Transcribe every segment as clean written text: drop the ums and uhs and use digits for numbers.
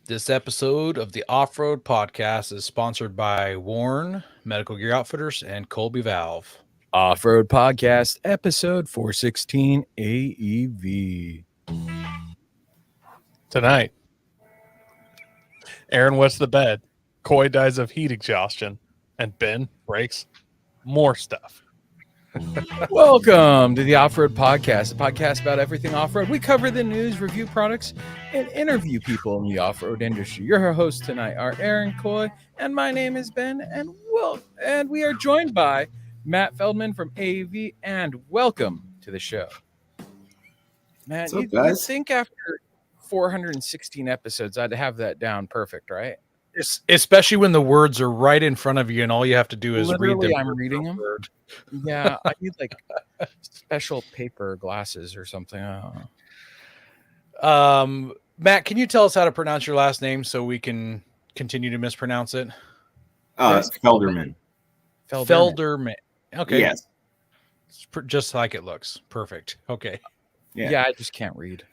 This episode of the Off-Road Podcast is sponsored by Warn, Medical Gear Outfitters, and Colby Valve. Off-Road Podcast, episode 416, AEV. Tonight, Aaron wets the bed, Coy dies of heat exhaustion, and Ben breaks more stuff. Welcome to the Off-Road Podcast, a podcast about everything off-road. We cover the news, review products, and interview people in the off-road industry. Your hosts tonight are Aaron, Coy, and my name is Ben, and we are joined by Matt Feldman from AEV, and welcome to the show. Matt, What's up, guys? You think after 416 episodes, I'd have that down perfect, right? Especially when the words are right in front of you and all you have to do is Literally, read them. I'm reading them. Yeah, I need like special paper glasses or something. I don't know. Matt, can you tell us how to pronounce your last name so we can continue to mispronounce it? It's Felderman. Felderman. Okay. Yes. It's just like it looks. Perfect. Okay. Yeah, I just can't read.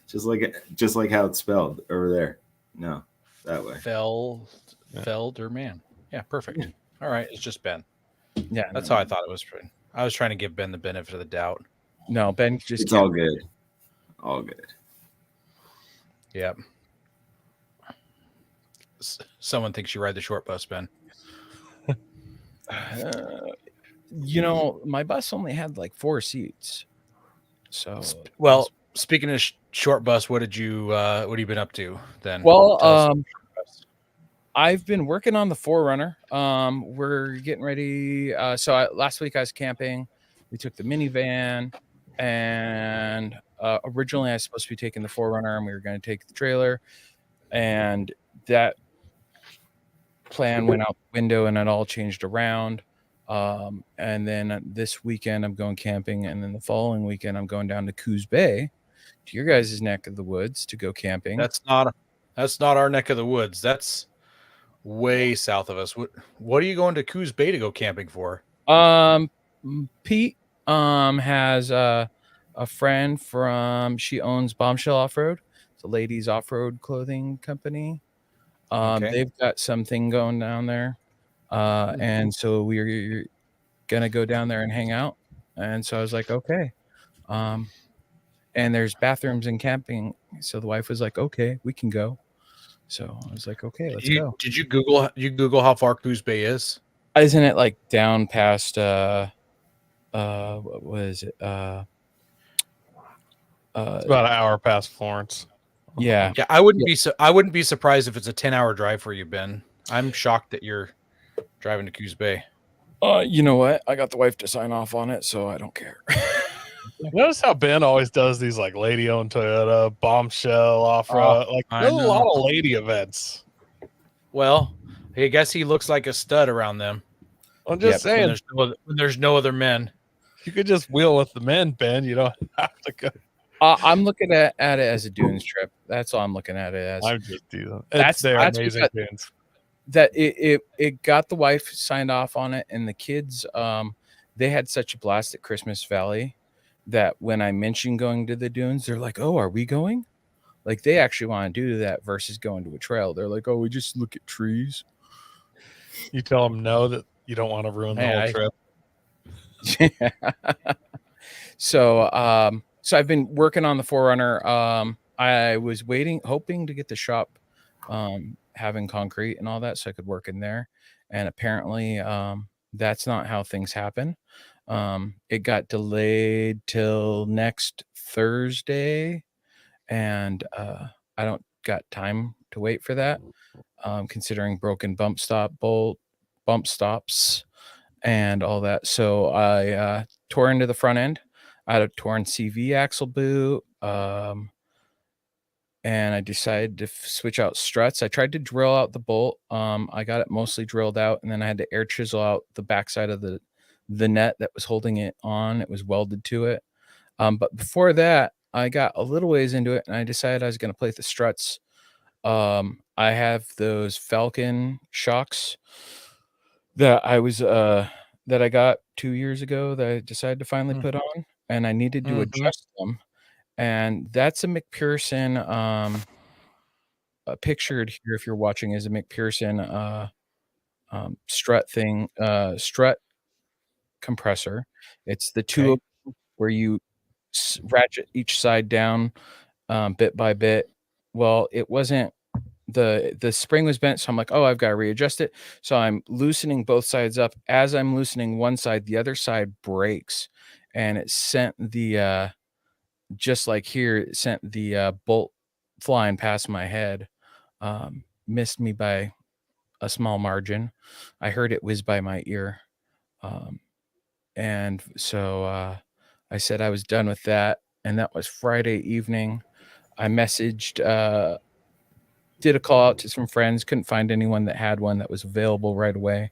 Just like how it's spelled over there. No, that way. Felderman. Yeah, perfect. All right, it's just Ben. Yeah, That's how I thought it was. I was trying to give Ben the benefit of the doubt. No, Ben just It's all good. All good. Yep. Someone thinks you ride the short bus, Ben. My bus only had like 4 seats. So, Well, speaking of short bus, what have you been up to then? well, I've been working on the 4Runner. We're getting ready. Last week I was camping. We took the minivan, and originally I was supposed to be taking the 4Runner, and we were going to take the trailer, and that plan went out the window, and it all changed around. And then this weekend I'm going camping, and then the following weekend I'm going down to Coos Bay, to your guys' neck of the woods, to go camping. That's not our neck of the woods. That's way south of us. What are you going to Coos Bay to go camping for? Pete has a friend she owns Bombshell Off-Road. It's a ladies off-road clothing company. Okay. They've got something going down there. And so we're gonna go down there and hang out. And so I was like, okay. And there's bathrooms in camping. So the wife was like, okay, we can go. So I was like, okay, let's go. Did you Google how far Coos Bay is? Isn't it like down past what is it? It's about an hour past Florence. Yeah. Yeah, I wouldn't be surprised if it's a 10-hour drive for you, Ben. I'm shocked that you're driving to Coos Bay. You know what? I got the wife to sign off on it, so I don't care. Notice how Ben always does these like lady-owned Toyota, Bombshell, off-road. There's a lot of lady events. Well, I guess he looks like a stud around them. I'm just saying, when there's no other men. you could just wheel with the men, Ben. You don't have to go. I'm looking at it as a dunes trip. That's all I'm looking at it as. I'm just teasing. That's amazing because- dunes. That it got the wife signed off on it, and the kids they had such a blast at Christmas Valley that when I mentioned going to the dunes, they're like, oh, are we going? Like, they actually want to do that versus going to a trail. They're like, oh, we just look at trees. You tell them no, that you don't want to ruin the whole trip. So I've been working on the 4Runner. I was hoping to get the shop having concrete and all that so I could work in there, and apparently that's not how things happen. It got delayed till next Thursday, and I don't got time to wait for that, considering broken bump stops and all that. So I tore into the front end. I had a torn CV axle boot, and I decided to switch out struts. I tried to drill out the bolt. I got it mostly drilled out, and then I had to air chisel out the backside of the net that was holding it on. It was welded to it. But before that, I got a little ways into it, and I decided I was going to play the struts. I have those Falcon shocks that I got 2 years ago that I decided to finally put on, and I needed to adjust them. And that's a McPherson pictured here, if you're watching, is a McPherson strut compressor. It's the two Okay. where you ratchet each side down bit by bit. Well, it wasn't, the spring was bent, so I'm like, oh, I've got to readjust it. So I'm loosening both sides up. As I'm loosening one side, the other side breaks, and it sent the just like here, it sent the bolt flying past my head. Missed me by a small margin. I heard it whiz by my ear. And so I said I was done with that, and that was Friday evening. I messaged, did a call out to some friends, couldn't find anyone that had one that was available right away.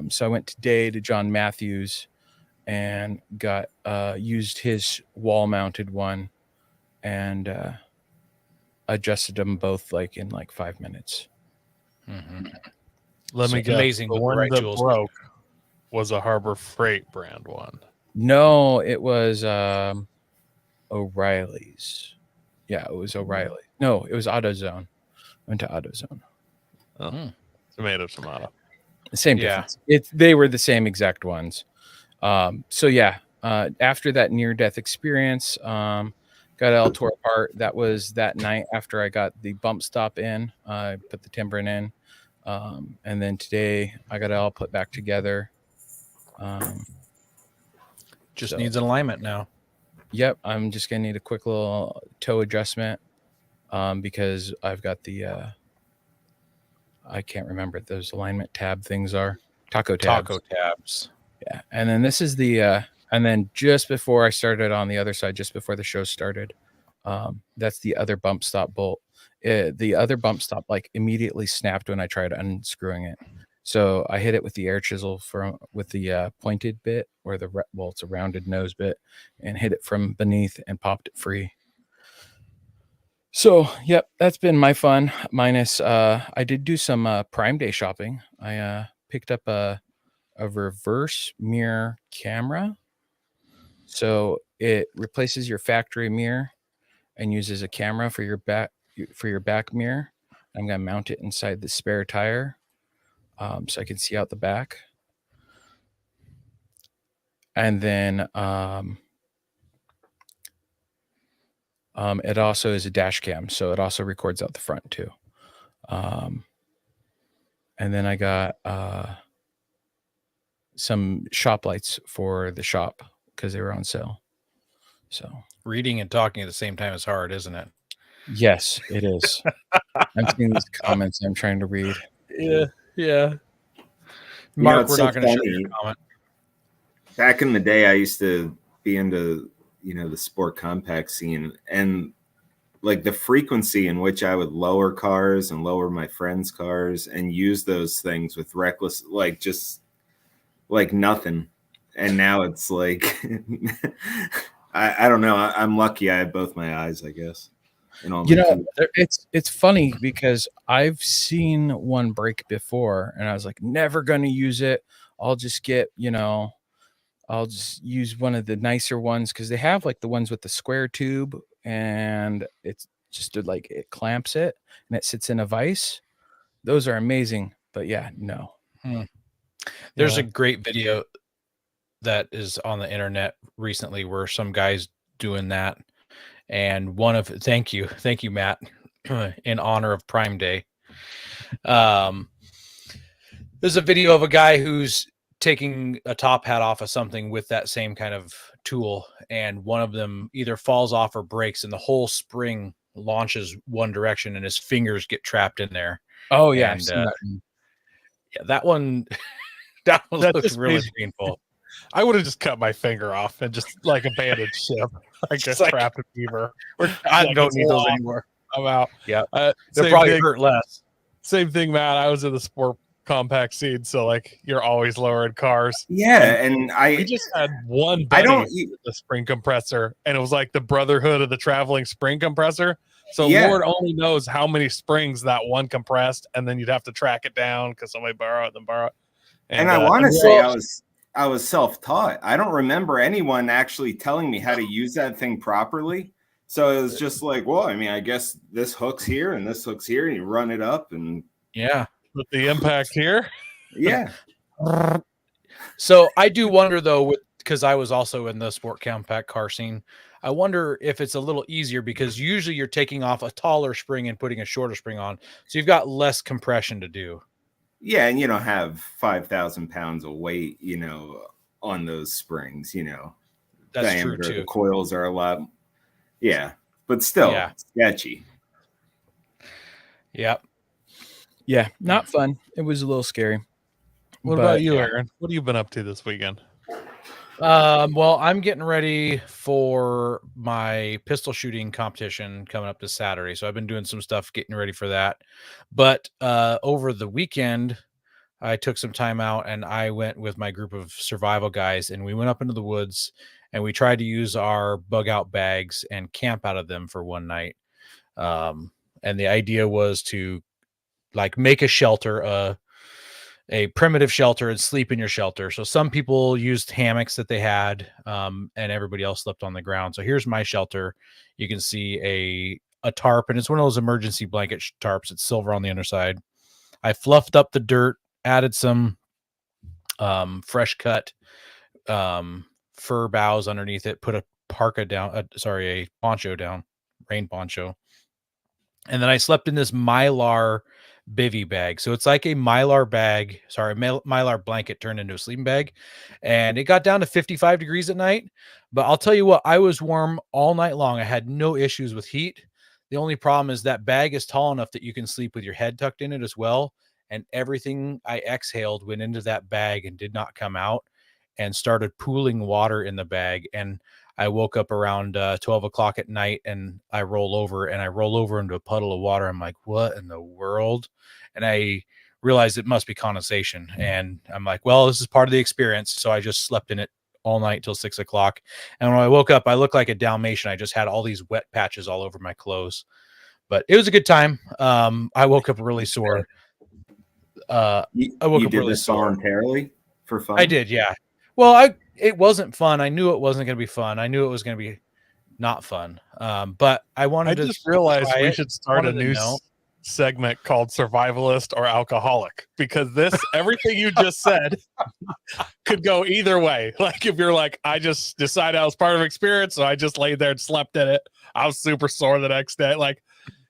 So I went today to John Matthews and got used his wall-mounted one and adjusted them both like in like 5 minutes. Mm-hmm. Let So me it's guess. amazing The with the one right that tools. broke was a Harbor Freight brand one. No, it was O'Reilly's. Yeah, it was O'Reilly. No, it was AutoZone. Went to AutoZone. Oh. Tomato. Same Yeah. difference. They were the same exact ones. So yeah, after that near-death experience, got El tore apart. That was that night after I got the bump stop in. I put the timbering in, and then today I got it all put back together. Just needs an alignment now. Yep, I'm just gonna need a quick little toe adjustment because I've got the I can't remember what those alignment tab things are. Taco tabs. Yeah, and then this is the and then just before I started on the other side, just before the show started, that's the other bump stop bolt. The other bump stop like immediately snapped when I tried unscrewing it. So I hit it with the air chisel with the pointed bit, or it's a rounded nose bit, and hit it from beneath and popped it free. So, yep, that's been my fun. Minus, I did do some Prime Day shopping. I picked up a reverse mirror camera. So it replaces your factory mirror and uses a camera for your back mirror. I'm gonna mount it inside the spare tire, so I can see out the back. And then it also is a dash cam, so it also records out the front too. And then I got some shop lights for the shop because they were on sale. So Reading and talking at the same time is hard, isn't it? yes, it is. I'm seeing these comments I'm trying to read. Yeah. Mark, we're so not going to show funny. your comment. Back in the day, I used to be into, the sport compact scene, and like the frequency in which I would lower cars and lower my friends' cars and use those things with reckless, like just like nothing. And now it's like, I don't know. I'm lucky I have both my eyes, I guess. It's funny because I've seen one break before and I was like, never going to use it. I'll just get, I'll just use one of the nicer ones because they have like the ones with the square tube and it's just like it clamps it and it sits in a vise. Those are amazing. But yeah, no. There's a great video that is on the internet recently where some guy's doing that. And thank you, Matt, in honor of Prime Day. There's a video of a guy who's taking a top hat off of something with that same kind of tool, and one of them either falls off or breaks, and the whole spring launches one direction, and his fingers get trapped in there. Oh yeah, and that one looks really painful. I would have just cut my finger off and just like abandoned ship, like a trapped beaver. I don't need those anymore. I'm out. Yeah, they'll probably hurt less. Same thing, Matt. I was in the sport compact scene, so like you're always lowering cars. Yeah, and we just had one buddy with the spring compressor, and it was like the brotherhood of the traveling spring compressor. So Lord only knows how many springs that one compressed, and then you'd have to track it down because somebody borrow it, then borrow it. And I want to say I was self-taught. I don't remember anyone actually telling me how to use that thing properly. So it was just like, well, I mean, I guess this hook's here and this hook's here, and you run it up, and with the impact here. Yeah. So I do wonder though, because I was also in the sport compact car scene, I wonder if it's a little easier because usually you're taking off a taller spring and putting a shorter spring on, so you've got less compression to do. Yeah, and you don't have 5,000 pounds of weight, on those springs. That's diameter true too. The coils are a lot, but still sketchy. Yep. Yeah, not fun. It was a little scary. What about you, Aaron? What have you been up to this weekend? Well, I'm getting ready for my pistol shooting competition coming up this Saturday. So I've been doing some stuff getting ready for that. But over the weekend, I took some time out and I went with my group of survival guys and we went up into the woods and we tried to use our bug out bags and camp out of them for one night. And the idea was to make a shelter, a primitive shelter, and sleep in your shelter. So some people used hammocks that they had, and everybody else slept on the ground. So here's my shelter. You can see a tarp, and it's one of those emergency blanket tarps. It's silver on the underside. I fluffed up the dirt, added some fresh cut fir boughs underneath it, put a parka down, a poncho down, rain poncho. And then I slept in this Mylar bivy bag. So it's like a Mylar bag, Mylar blanket turned into a sleeping bag. And it got down to 55 degrees at night. But I'll tell you what, I was warm all night long. I had no issues with heat. The only problem is that bag is tall enough that you can sleep with your head tucked in it as well. And everything I exhaled went into that bag and did not come out and started pooling water in the bag. And I woke up around 12 o'clock at night and I roll over into a puddle of water. I'm like, what in the world? And I realized it must be condensation. And I'm like, well, this is part of the experience. So I just slept in it all night till 6 o'clock. And when I woke up, I looked like a Dalmatian. I just had all these wet patches all over my clothes, but it was a good time. I woke up really sore. You did this voluntarily for fun? I did. Yeah. Well, it wasn't fun. I knew it wasn't going to be fun. I knew it was going to be not fun. But I wanted to. I just realized we should start a new segment called Survivalist or Alcoholic, because everything you just said could go either way. Like if you're like, I just decided I was part of an experience, so I just laid there and slept in it. I was super sore the next day. Like,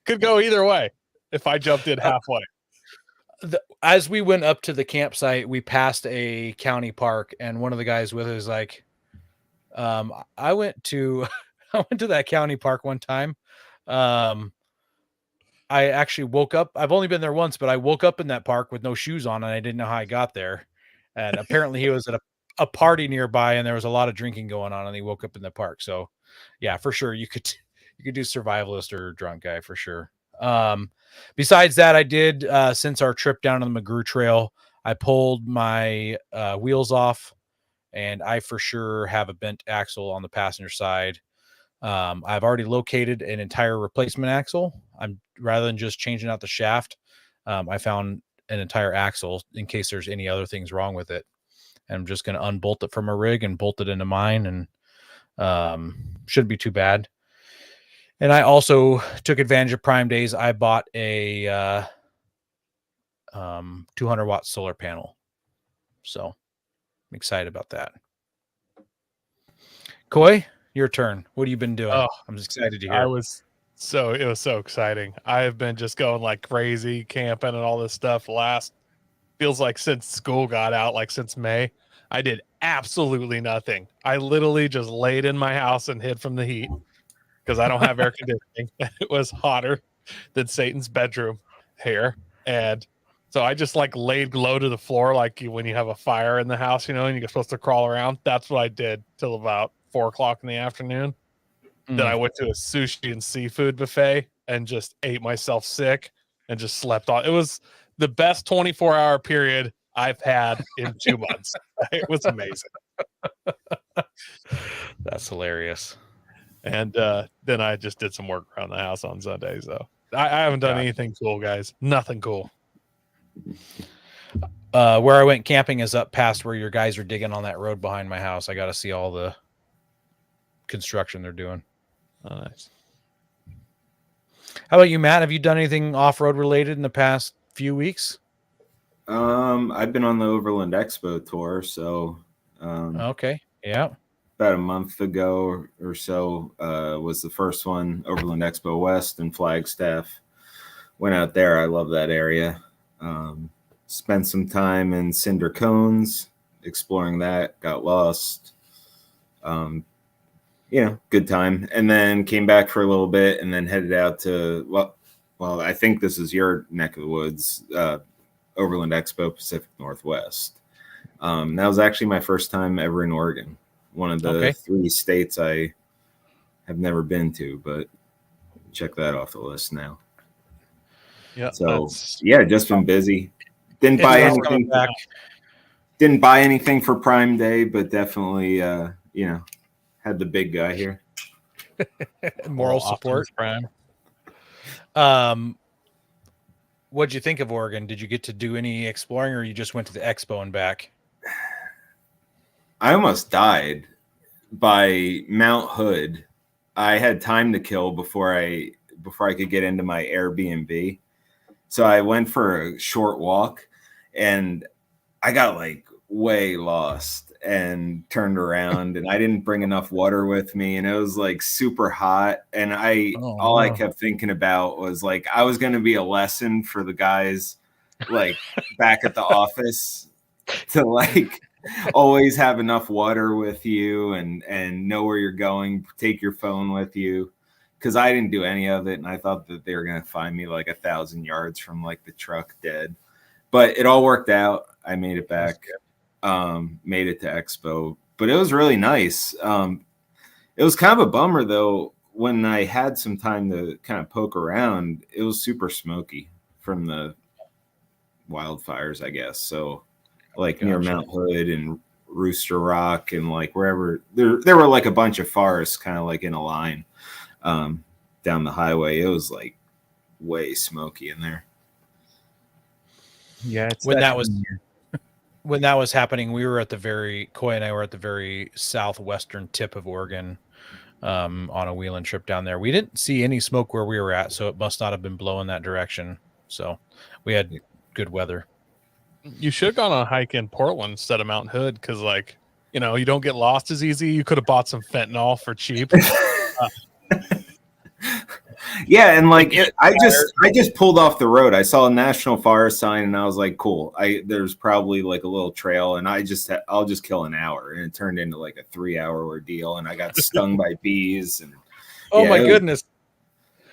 could go either way if I jumped in halfway. As we went up to the campsite, we passed a county park, and one of the guys with us like, I went to that county park one time. I actually woke up. I've only been there once, but I woke up in that park with no shoes on, and I didn't know how I got there. And apparently, he was at a party nearby, and there was a lot of drinking going on, and he woke up in the park. So, yeah, for sure, you could do survivalist or drunk guy for sure. Besides that, I did, since our trip down on the McGrew Trail, I pulled my wheels off, and I for sure have a bent axle on the passenger side. I've already located an entire replacement axle. Rather than just changing out the shaft, I found an entire axle in case there's any other things wrong with it. And I'm just going to unbolt it from a rig and bolt it into mine, and shouldn't be too bad. And I also took advantage of Prime Days. I bought a 200 watt solar panel. So I'm excited about that. Coy, your turn. What have you been doing? Oh, I'm excited to hear. It was so exciting. I have been just going like crazy camping and all this stuff feels like since school got out, like since May. I did absolutely nothing. I literally just laid in my house and hid from the heat because I don't have air conditioning. It was hotter than Satan's bedroom here. And so I just like laid low to the floor, like when you have a fire in the house, and you're supposed to crawl around. That's what I did till about 4 o'clock in the afternoon. Then I went to a sushi and seafood buffet and just ate myself sick and just slept on. It was the best 24-hour period I've had in 2 months. It was amazing. That's hilarious. And then I just did some work around the house on Sunday. So I haven't done anything cool, guys. Nothing cool. Where I went camping is up past where your guys are digging on that road behind my house. I got to see all the construction they're doing. Oh, nice. How about you, Matt? Have you done anything off-road related in the past few weeks? I've been on the Overland Expo tour, so Okay, yeah. about a month ago or so was the first one, Overland Expo West in Flagstaff. Went out there. I love that area. Spent some time in Cinder Cones, exploring that. Got lost. Good time. And then came back for a little bit, and then headed out to well, I think this is your neck of the woods, Overland Expo Pacific Northwest. That was actually my first time ever in Oregon. One of the 3 states I have never been to, but check that off the list now. Yeah. So just been busy. Didn't buy anything for Prime Day, but definitely had the big guy here. Moral support. Prime. What'd you think of Oregon? Did you get to do any exploring, or you just went to the expo and back? I almost died by Mount Hood. I had time to kill before I could get into my Airbnb. So I went for a short walk, and I got like way lost and turned around, and I didn't bring enough water with me, and it was like super hot, and all I kept thinking about was like I was going to be a lesson for the guys like back at the office to like always have enough water with you and know where you're going, take your phone with you, because I didn't do any of it, and I thought that they were going to find me like 1,000 yards from like the truck dead. But it all worked out. I made it back, made it to Expo, but it was really nice. It was kind of a bummer though, when I had some time to kind of poke around, it was super smoky from the wildfires, I guess. So like near Mount Hood and Rooster Rock and like wherever there were like a bunch of forests kind of like in a line down the highway. It was like way smoky in there. Yeah, when that was happening, we were at Coy and I were at the very southwestern tip of Oregon on a wheeling trip down there. We didn't see any smoke where we were at, so it must not have been blowing that direction. So we had good weather. You should have gone on a hike in Portland instead of Mount Hood, because like, you don't get lost as easy. You could have bought some fentanyl for cheap. Yeah, and like I just pulled off the road. I saw a National Forest sign, and I was like, "Cool." There's probably like a little trail, and I'll just kill an hour, and it turned into like a 3-hour ordeal, and I got stung by bees. And my goodness!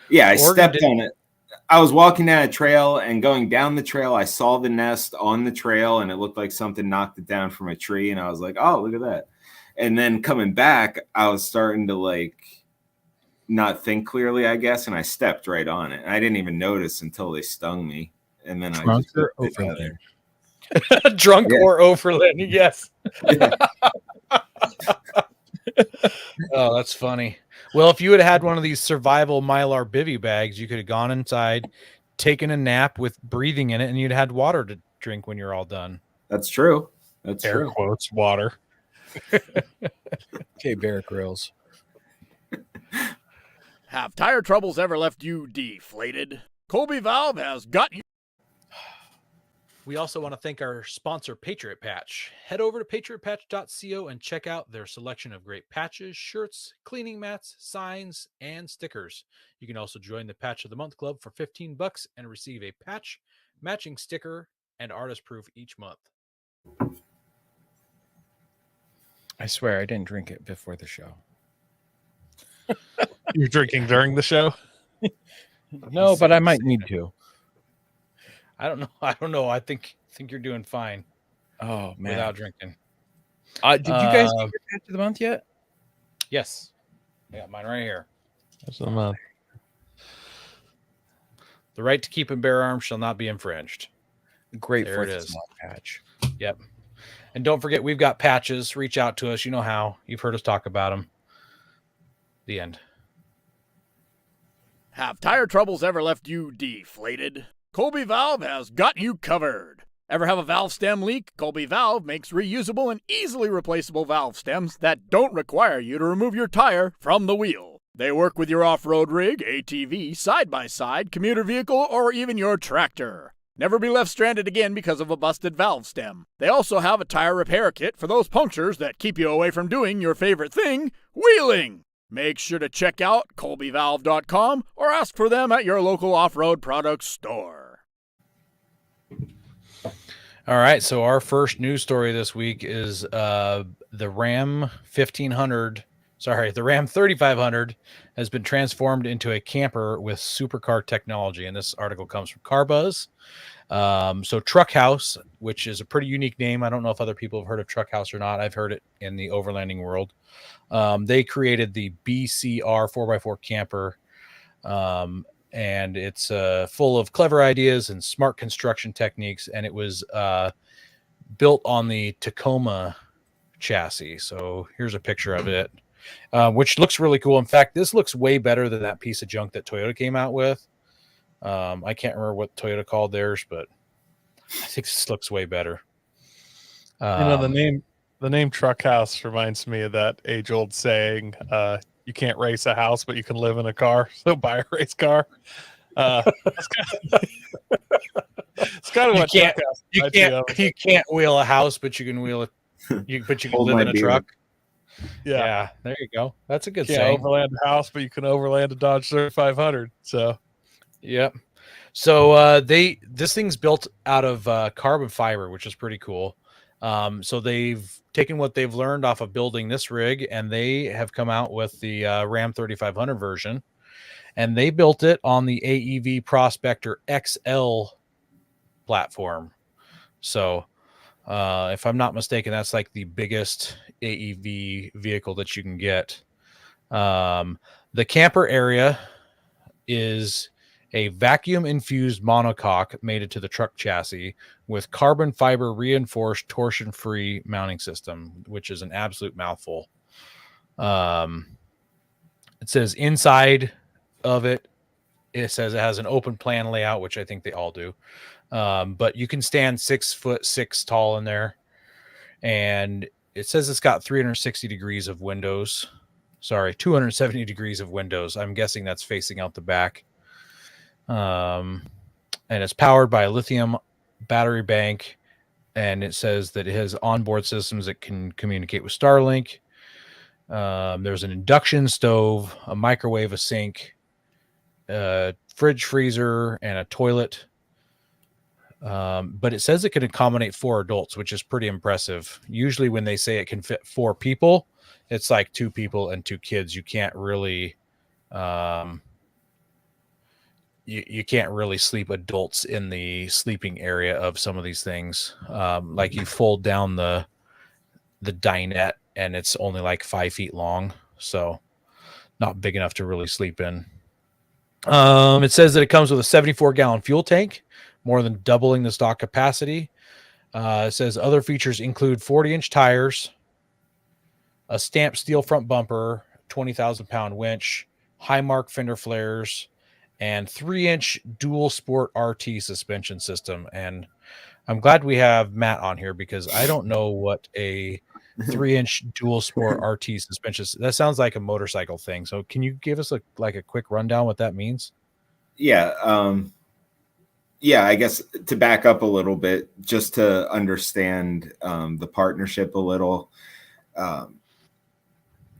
Yeah, I stepped on it. I was walking down a trail and going down the trail. I saw the nest on the trail, and it looked like something knocked it down from a tree, and I was like, "Oh, look at that!" And then coming back, I was starting to like not think clearly, I guess, and I stepped right on it. I didn't even notice until they stung me, and then Drunk or overland? Drunk or overland? Yes. Yeah. Oh, that's funny. Well, if you had had one of these survival Mylar bivy bags, you could have gone inside, taken a nap with breathing in it, and you'd had water to drink when you're all done. That's true. That's air true. quotes water. Okay, Bear Grylls. Have tire troubles ever left you deflated? Colby Valve has got you. We also want to thank our sponsor, Patriot Patch. Head over to patriotpatch.co and check out their selection of great patches, shirts, cleaning mats, signs, and stickers. You can also join the Patch of the Month Club for $15 and receive a patch, matching sticker, and artist proof each month. I swear I didn't drink it before the show. You're drinking during the show? No, but I might need to. I don't know. I think you're doing fine. Oh man, without drinking. Did you guys do your patch of the month yet? Yes. I got mine right here. Patch of the month. The right to keep and bear arms shall not be infringed. Great. There it is. Patch. Yep. And don't forget, we've got patches. Reach out to us. You know how. You've heard us talk about them. The end. Have tire troubles ever left you deflated? Colby Valve has got you covered. Ever have a valve stem leak? Colby Valve makes reusable and easily replaceable valve stems that don't require you to remove your tire from the wheel. They work with your off-road rig, ATV, side-by-side, commuter vehicle, or even your tractor. Never be left stranded again because of a busted valve stem. They also have a tire repair kit for those punctures that keep you away from doing your favorite thing, wheeling. Make sure to check out colbyvalve.com or ask for them at your local off-road products store. All right, so our first news story this week is the Ram 1500. Sorry, the Ram 3500 has been transformed into a camper with supercar technology, and this article comes from CarBuzz. So Truck House, which is a pretty unique name. I don't know if other people have heard of Truck House or not. I've heard it in the overlanding world. They created the BCR 4x4 camper, and it's full of clever ideas and smart construction techniques, and it was built on the Tacoma chassis. So here's a picture of it. Which looks really cool. In fact, this looks way better than that piece of junk that Toyota came out with. I can't remember what Toyota called theirs, but I think this looks way better. The name Truck House reminds me of that age-old saying, you can't race a house, but you can live in a car, so buy a race car. It's kind of what Truck House you can't wheel a house, but you can wheel it. But you can live in a truck. Yeah, there you go. That's a good saying. Overland a house, but you can overland a Dodge 3500. So, yep. So this thing's built out of carbon fiber, which is pretty cool. So they've taken what they've learned off of building this rig, and they have come out with the Ram 3500 version, and they built it on the AEV Prospector XL platform. So if I'm not mistaken, that's like the biggest AEV vehicle that you can get. The camper area is a vacuum-infused monocoque mated to the truck chassis with carbon fiber reinforced torsion-free mounting system, which is an absolute mouthful. It says inside of it, it says it has an open plan layout, which I think they all do. But you can stand 6'6" tall in there. And it says it's got 360 degrees of windows. Sorry, 270 degrees of windows. I'm guessing that's facing out the back. And it's powered by a lithium battery bank. And it says that it has onboard systems that can communicate with Starlink. There's an induction stove, a microwave, a sink, a fridge, freezer, and a toilet. But it says it can accommodate 4 adults, which is pretty impressive. Usually when they say it can fit 4 people, it's like 2 people and 2 kids. You can't really, you can't really sleep adults in the sleeping area of some of these things. Like you fold down the dinette and it's only like 5 feet long. So not big enough to really sleep in. It says that it comes with a 74-gallon fuel tank, more than doubling the stock capacity. It says other features include 40-inch tires, a stamped steel front bumper, 20,000-pound winch, high mark fender flares, and 3-inch dual sport RT suspension system. And I'm glad we have Matt on here because I don't know what a 3-inch dual sport RT suspension. That sounds like a motorcycle thing. So can you give us a quick rundown what that means? Yeah. Yeah, I guess to back up a little bit, just to understand the partnership a little.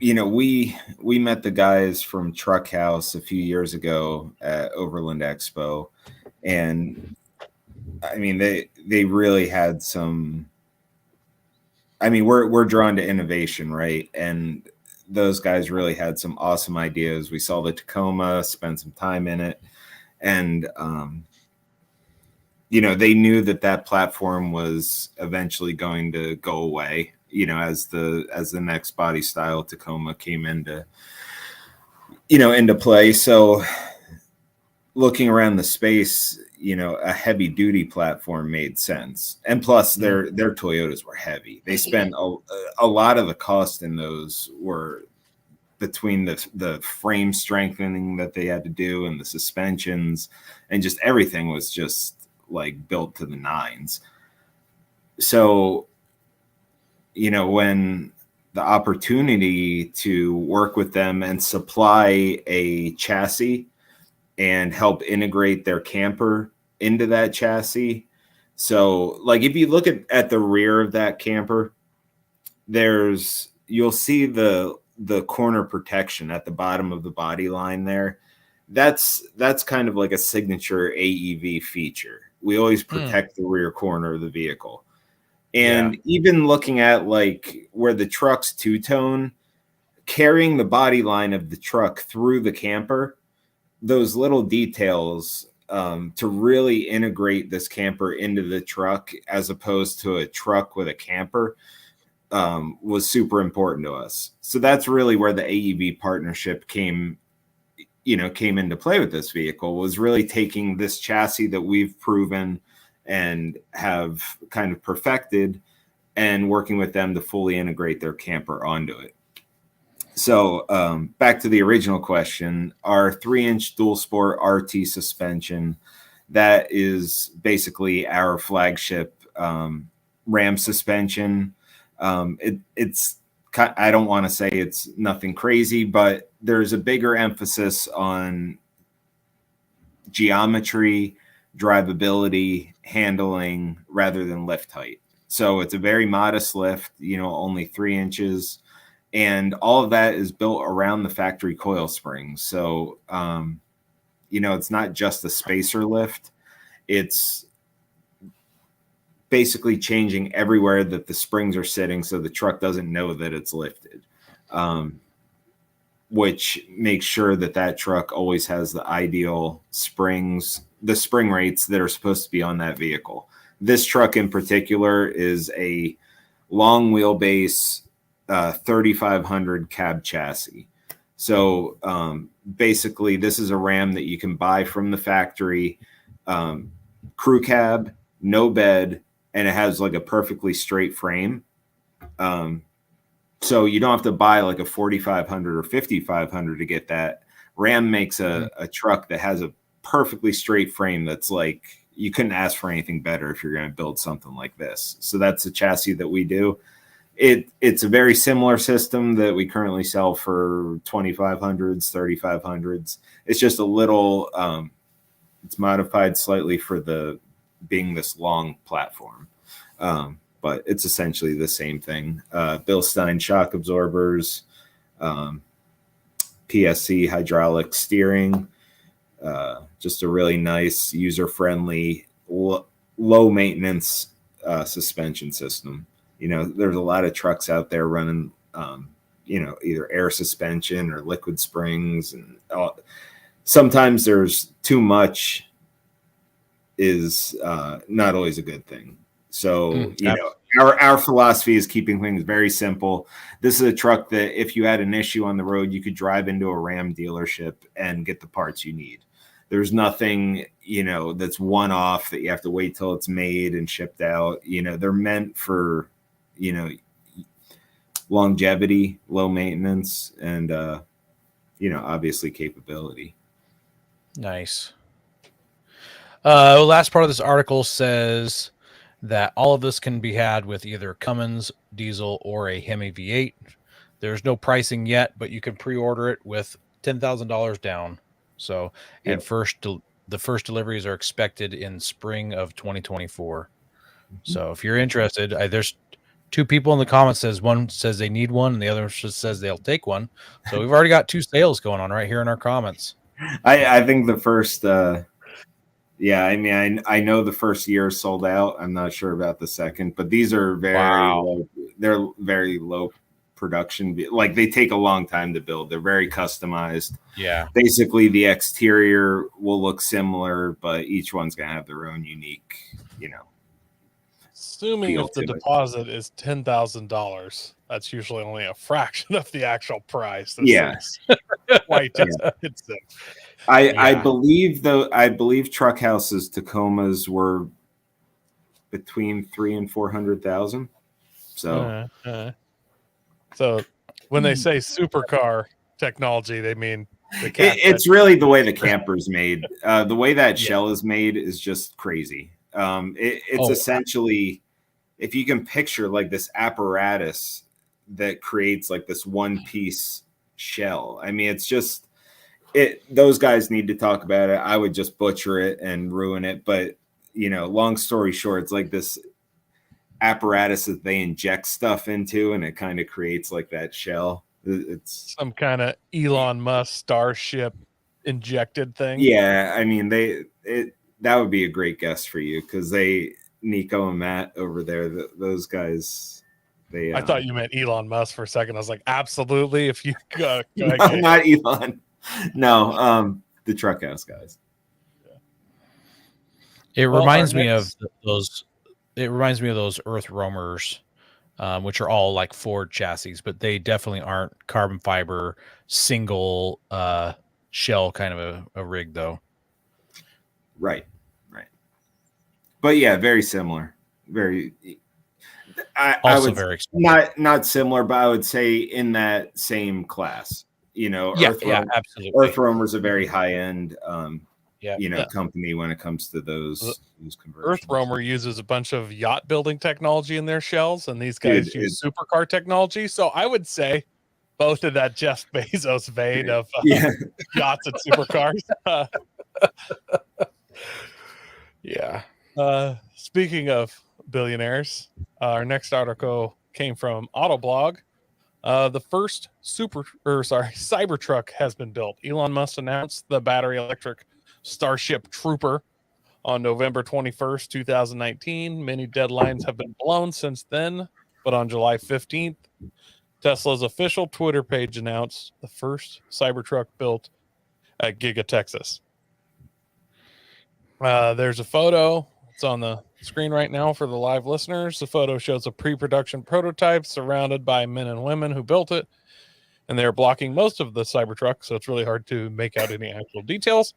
We met the guys from Truck House a few years ago at Overland Expo, and I mean they really had some. I mean, we're drawn to innovation, right? And those guys really had some awesome ideas. We saw the Tacoma, spent some time in it, and they knew that platform was eventually going to go away. As the next body style Tacoma came into play. So looking around the space, a heavy duty platform made sense. And plus their Toyotas were heavy. They spent a lot of the cost in those were between the frame strengthening that they had to do and the suspensions, and just everything was just like built to the nines. So when opportunity to work with them and supply a chassis and help integrate their camper into that chassis. So like if you look at the rear of that camper, you'll see the corner protection at the bottom of the body line there. That's kind of like a signature AEV feature. We always protect the rear corner of the vehicle. And even looking at like where the truck's two-tone, carrying the body line of the truck through the camper, those little details to really integrate this camper into the truck as opposed to a truck with a camper was super important to us. So that's really where the AEV partnership came into play with this vehicle, was really taking this chassis that we've proven and have kind of perfected and working with them to fully integrate their camper onto it. So back to the original question, our 3-inch dual sport RT suspension, that is basically our flagship Ram suspension. It's I don't want to say it's nothing crazy, but there's a bigger emphasis on geometry, drivability, handling, rather than lift height. So it's a very modest lift, only 3 inches. And all of that is built around the factory coil springs. So, it's not just a spacer lift. It's basically changing everywhere that the springs are sitting so the truck doesn't know that it's lifted, which makes sure that truck always has the ideal springs, the spring rates that are supposed to be on that vehicle. This truck in particular is a long wheelbase 3500 cab chassis. So basically this is a Ram that you can buy from the factory, crew cab, no bed, and it has like a perfectly straight frame. So you don't have to buy like a 4500 or 5500 to get that. Ram makes a truck that has a perfectly straight frame that's like, you couldn't ask for anything better if you're going to build something like this. So that's the chassis that we do. It's a very similar system that we currently sell for 2500s, 3500s. It's just a little, it's modified slightly for being this long platform. But it's essentially the same thing. Bilstein shock absorbers, PSC hydraulic steering, just a really nice, user-friendly, low maintenance suspension system. There's a lot of trucks out there running, either air suspension or liquid springs, and sometimes there's too much is not always a good thing. So, our philosophy is keeping things very simple. This is a truck that if you had an issue on the road, you could drive into a Ram dealership and get the parts you need. There's nothing, that's one-off that you have to wait till it's made and shipped out. They're meant for, longevity, low maintenance, and, obviously capability. Nice. Last part of this article says that all of this can be had with either Cummins diesel or a Hemi V8. There's no pricing yet, but you can pre-order it with $10,000 down. So, and the first deliveries are expected in spring of 2024. So if you're interested, there's two people in the comments one says they need one and the other just says they'll take one. So we've already got 2 sales going on right here in our comments. I think the first, I know the first year sold out. I'm not sure about the second, but these are low, they're very low production. Like they take a long time to build. They're very customized. Yeah. Basically the exterior will look similar, but each one's going to have their own unique, assuming if the deposit is $10,000, that's usually only a fraction of the actual price. Quite expensive. I believe truck houses Tacomas were between 300,000 and 400,000. So, so when they say supercar technology, they mean it's really the way the camper's made. The way that shell is made is just crazy. It's essentially, if you can picture like this apparatus that creates like this one piece shell. I mean, it's just those guys need to talk about it. I would just butcher it and ruin it. But, you know, long story short, it's like this apparatus that they inject stuff into, and it kind of creates like that shell. It's some kind of Elon Musk Starship injected thing. Yeah, I mean, that would be a great guest for you, because Nico and Matt over there, those guys. I thought you meant Elon Musk for a second. I was like, absolutely. If you go, no, not Elon. No, the Truck House guys. It reminds me of those. It reminds me of those Earth Roamers, which are all like Ford chassis, but they definitely aren't carbon fiber single shell kind of a rig, though. Right. But yeah, very similar. Very. I would very expensive. not similar, but I would say in that same class. You know, absolutely. Earth Roamer's a very high end, company when it comes to those conversions. Earth Roamer uses a bunch of yacht building technology in their shells, and these guys use supercar technology. So I would say both of that Jeff Bezos vein of yachts and supercars. Yeah. Speaking of billionaires, our next article came from Autoblog. The first Cybertruck has been built. Elon Musk announced the battery electric Starship Trooper on November 21st, 2019. Many deadlines have been blown since then, but on July 15th, Tesla's official Twitter page announced the first Cybertruck built at Giga, Texas. There's a photo. It's on the screen right now for the live listeners. The photo shows a pre-production prototype surrounded by men and women who built it, and they're blocking most of the Cybertruck, so it's really hard to make out any actual details.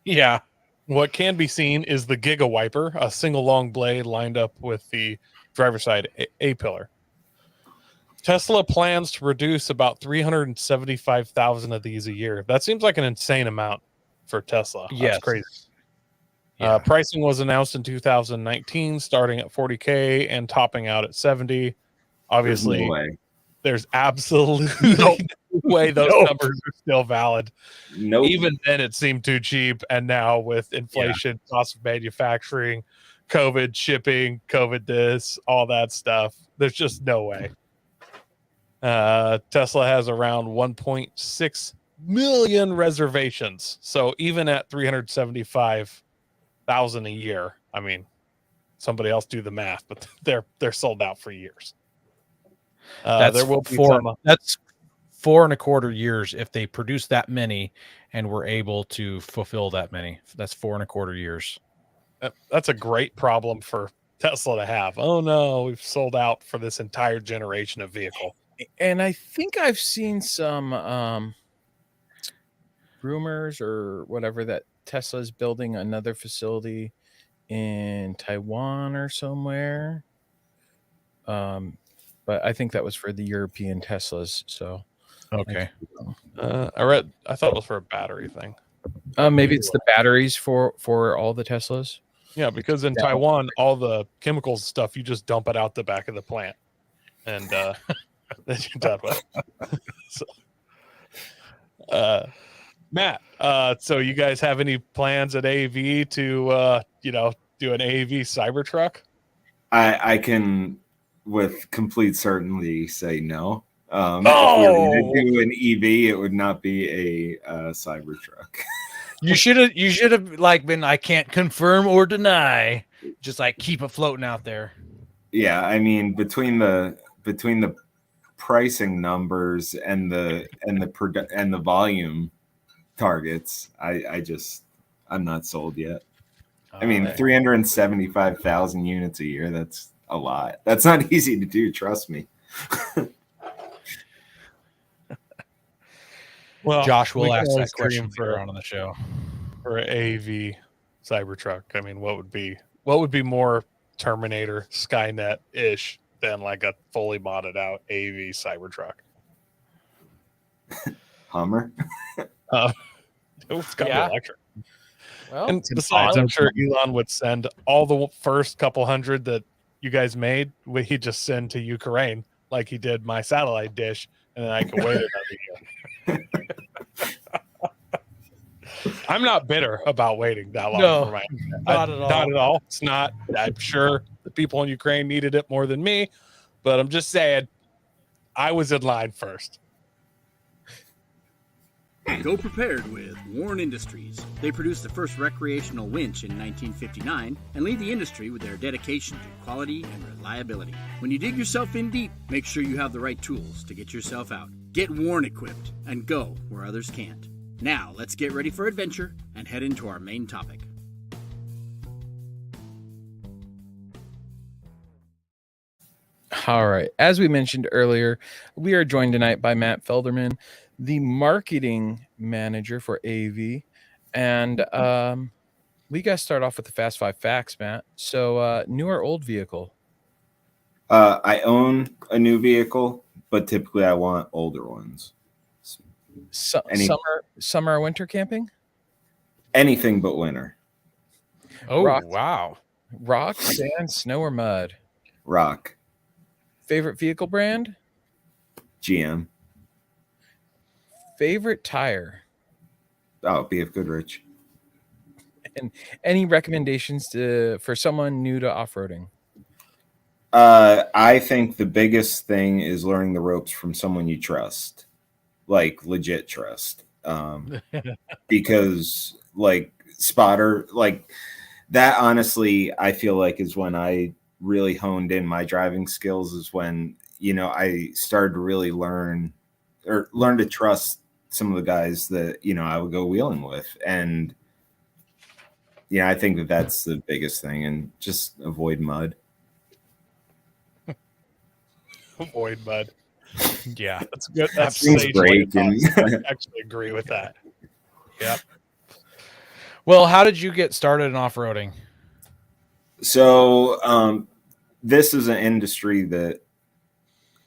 Yeah. What can be seen is the Giga Wiper, a single long blade lined up with the driver's side A-pillar. Tesla plans to produce about 375,000 of these a year. That seems like an insane amount for Tesla. That's crazy. Yeah. Pricing was announced in 2019, starting at $40K and topping out at $70. Obviously, there's absolutely no way those numbers are still valid. Nope. Even then, it seemed too cheap. And now with inflation, cost of manufacturing, COVID shipping, COVID this, all that stuff, there's just no way. Tesla has around 1.6 million reservations. So even at 375,000 a year, I mean, somebody else do the math, but they're sold out for years. That's there will be that's 4.25 years if they produce that many and we're able to fulfill that many. That's 4.25 years. That's a great problem for Tesla to have. Oh no, we've sold out for this entire generation of vehicle. And I think I've seen some rumors or whatever that Tesla's building another facility in Taiwan or somewhere. But I think that was for the European Teslas. So okay. I thought it was for a battery thing. Maybe it's the batteries for all the Teslas. Yeah, because in Taiwan, all the chemicals stuff, you just dump it out the back of the plant, and then you're done with it. Matt, so you guys have any plans at AEV to do an AEV Cybertruck? I can with complete certainty say no. If we were going to do an EV, it would not be a Cybertruck. You should have like been, I can't confirm or deny, just like keep it floating out there. Yeah, I mean between the pricing numbers and the volume targets, I'm not sold yet. I mean, 375,000 units a year, that's a lot. That's not easy to do, trust me. Well, Josh will ask that question later on the show. For an AEV Cybertruck, I mean, what would be more Terminator Skynet-ish than like a fully modded out AEV Cybertruck? Hummer. It's got to be electric. Well, and besides, I'm sure Elon would send all the first couple hundred that you guys made. He'd just send to Ukraine. like he did my satellite dish, and then I can wait another year. I'm not bitter about waiting that long for my not at all. Not at all. It's not. I'm sure the people in Ukraine needed it more than me, but I'm just saying I was in line first. Go prepared with Warren Industries. They produced the first recreational winch in 1959 and lead the industry with their dedication to quality and reliability. When you dig yourself in deep, make sure you have the right tools to get yourself out. Get Warren equipped and go where others can't. Now, let's get ready for adventure and head into our main topic. All right. As we mentioned earlier, we are joined tonight by Matt Felderman, the marketing manager for AEV. And we got to start off with the Fast 5 facts, Matt. So new or old vehicle? I own a new vehicle, but typically I want older ones. Summer or winter camping? Anything but winter. Oh, Rock. wow. Rock, sand, snow, or mud? Rock. Favorite vehicle brand? GM. Favorite tire? Oh, BF Goodrich. And any recommendations for someone new to off-roading? I think the biggest thing is learning the ropes from someone you trust, like legit trust. Because like spotter, like that, honestly, I feel like is when I really honed in my driving skills, is when, you know, I started to really learn to trust some of the guys that, you know, I would go wheeling with. And yeah, I think that that's the biggest thing, and just avoid mud. Avoid mud. Yeah, that's good. That's great. I actually agree with that. Yep. Well, how did you get started in off-roading? So this is an industry that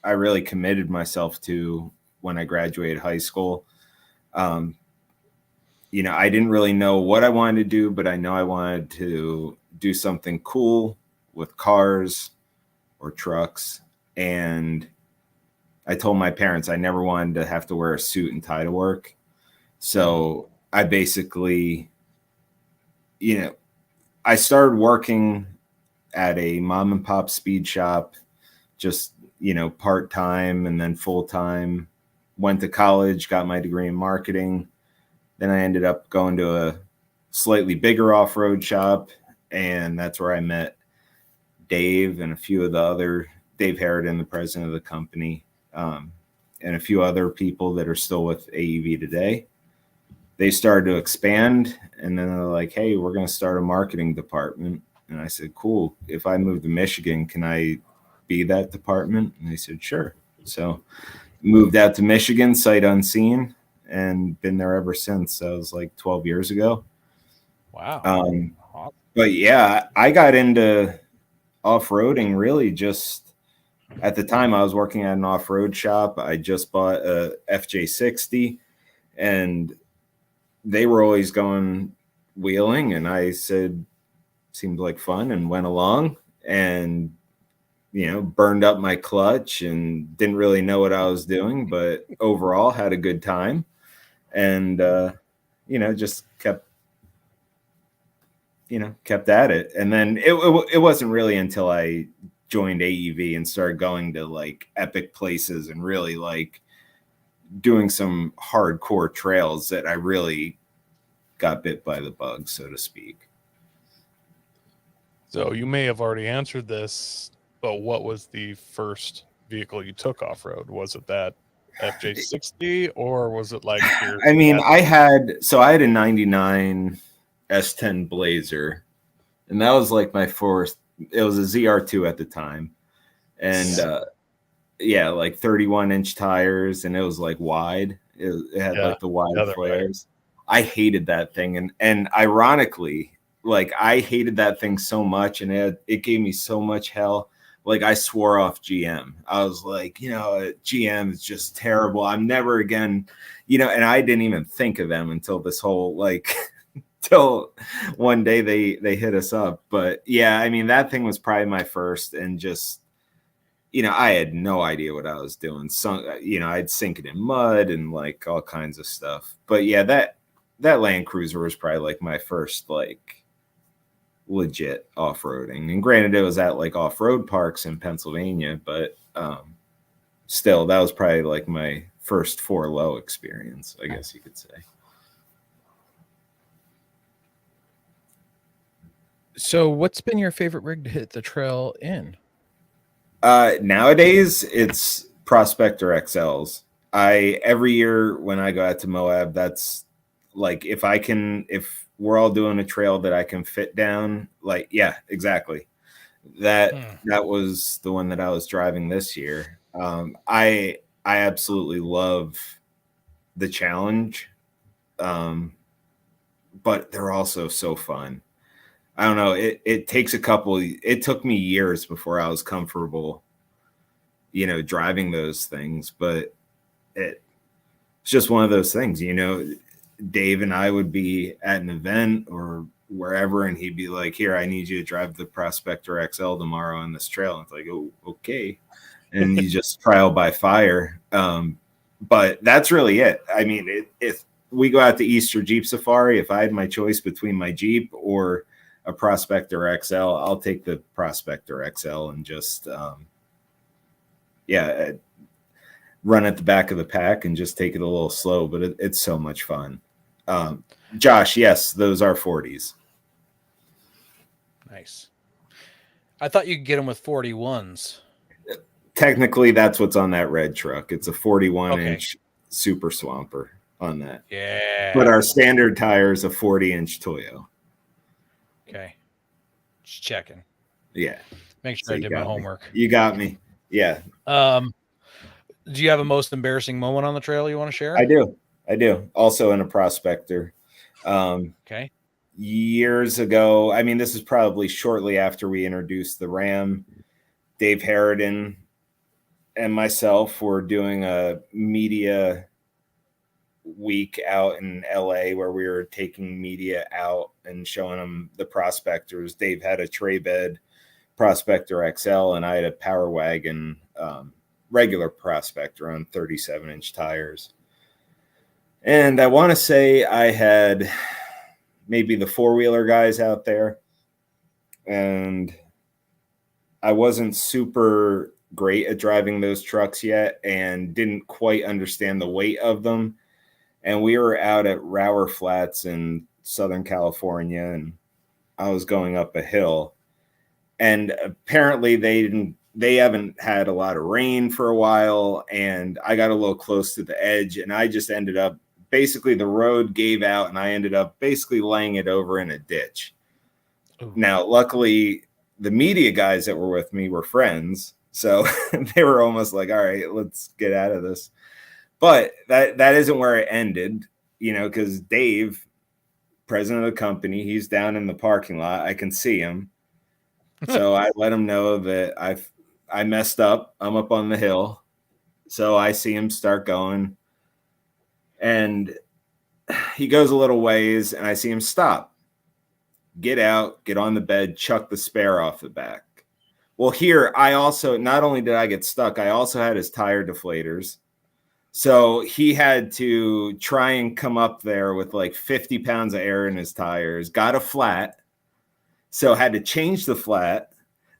I really committed myself to when I graduated high school. You know, I didn't really know what I wanted to do, but I know I wanted to do something cool with cars or trucks. And I told my parents I never wanted to have to wear a suit and tie to work. So I basically, you know, I started working at a mom and pop speed shop, just, you know, part-time and then full-time. Went to college, got my degree in marketing. Then I ended up going to a slightly bigger off-road shop, and that's where I met Dave and a few of the other, Dave Harridan, the president of the company, and a few other people that are still with AEV today. They started to expand, and then they're like, hey, we're going to start a marketing department. And I said, cool. If I move to Michigan, can I be that department? And they said, sure. So moved out to Michigan, sight unseen, and been there ever since. That was like 12 years ago. Wow. But yeah, I got into off-roading really just at the time. I was working at an off-road shop. I just bought a FJ60, and they were always going wheeling, and I said, seemed like fun, and went along, and, you know, burned up my clutch and didn't really know what I was doing, but overall had a good time. And, you know, just kept at it. And then it wasn't really until I joined AEV and started going to like epic places and really like doing some hardcore trails that I really got bit by the bug, so to speak. So you may have already answered this, but what was the first vehicle you took off-road? Was it that FJ60, or was it like your I mean, I had a 99 S10 Blazer, and that was like my first. It was a ZR2 at the time, and yeah, like 31-inch tires, and it was like wide. It had like the wide flares. Right. I hated that thing, and ironically, like I hated that thing so much, and it gave me so much hell. Like I swore off GM. I was like, you know, GM is just terrible. I'm never again, you know, and I didn't even think of them until this whole like till one day they hit us up. But yeah, I mean, that thing was probably my first, and just you know, I had no idea what I was doing. So, you know, I'd sink it in mud and like all kinds of stuff. But yeah, that Land Cruiser was probably like my first like legit off-roading. And granted, it was at like off-road parks in Pennsylvania, but still, that was probably like my first 4-low experience, I guess you could say. So what's been your favorite rig to hit the trail in? Nowadays it's Prospector XLs. Every year when I go out to Moab, that's like if we're all doing a trail that I can fit down, like yeah, exactly. That was the one that I was driving this year. I absolutely love the challenge. But they're also so fun. I don't know. It took me years before I was comfortable, you know, driving those things, but it's just one of those things, you know. Dave and I would be at an event or wherever, and he'd be like, here, I need you to drive the Prospector XL tomorrow on this trail. And it's like, oh, okay. And you just trial by fire. But that's really it. I mean, if we go out to Easter Jeep Safari, if I had my choice between my Jeep or a Prospector XL, I'll take the Prospector XL and just run at the back of the pack and just take it a little slow, but it's so much fun. Josh, yes, those are 40s. Nice. I thought you could get them with 41s. Technically, that's what's on that red truck. It's a 41-inch Super Swamper on that. Yeah. But our standard tire is a 40-inch Toyo. Okay. Just checking. Yeah. Make sure I did my homework. You got me. Yeah. Do you have a most embarrassing moment on the trail you want to share? I do. Also in a Prospector. Okay. Years ago, I mean, this is probably shortly after we introduced the Ram. Dave Harridan and myself were doing a media week out in LA where we were taking media out and showing them the Prospectors. Dave had a tray bed Prospector XL and I had a Power Wagon regular Prospector on 37-inch tires. And I want to say I had maybe the four-wheeler guys out there, and I wasn't super great at driving those trucks yet and didn't quite understand the weight of them. And we were out at Rower Flats in Southern California, and I was going up a hill. And apparently they haven't had a lot of rain for a while, and I got a little close to the edge, and I just ended up, basically the road gave out, and I ended up basically laying it over in a ditch. Ooh. Now, luckily, the media guys that were with me were friends, so they were almost like, all right, let's get out of this. But that isn't where it ended, you know, because Dave, president of the company, he's down in the parking lot. I can see him. So I let him know that I messed up. I'm up on the hill. So I see him start going. And he goes a little ways, and I see him stop. Get out, get on the bed, chuck the spare off the back. Well, here, I also, not only did I get stuck, I also had his tire deflators. So he had to try and come up there with like 50 pounds of air in his tires, got a flat. So had to change the flat,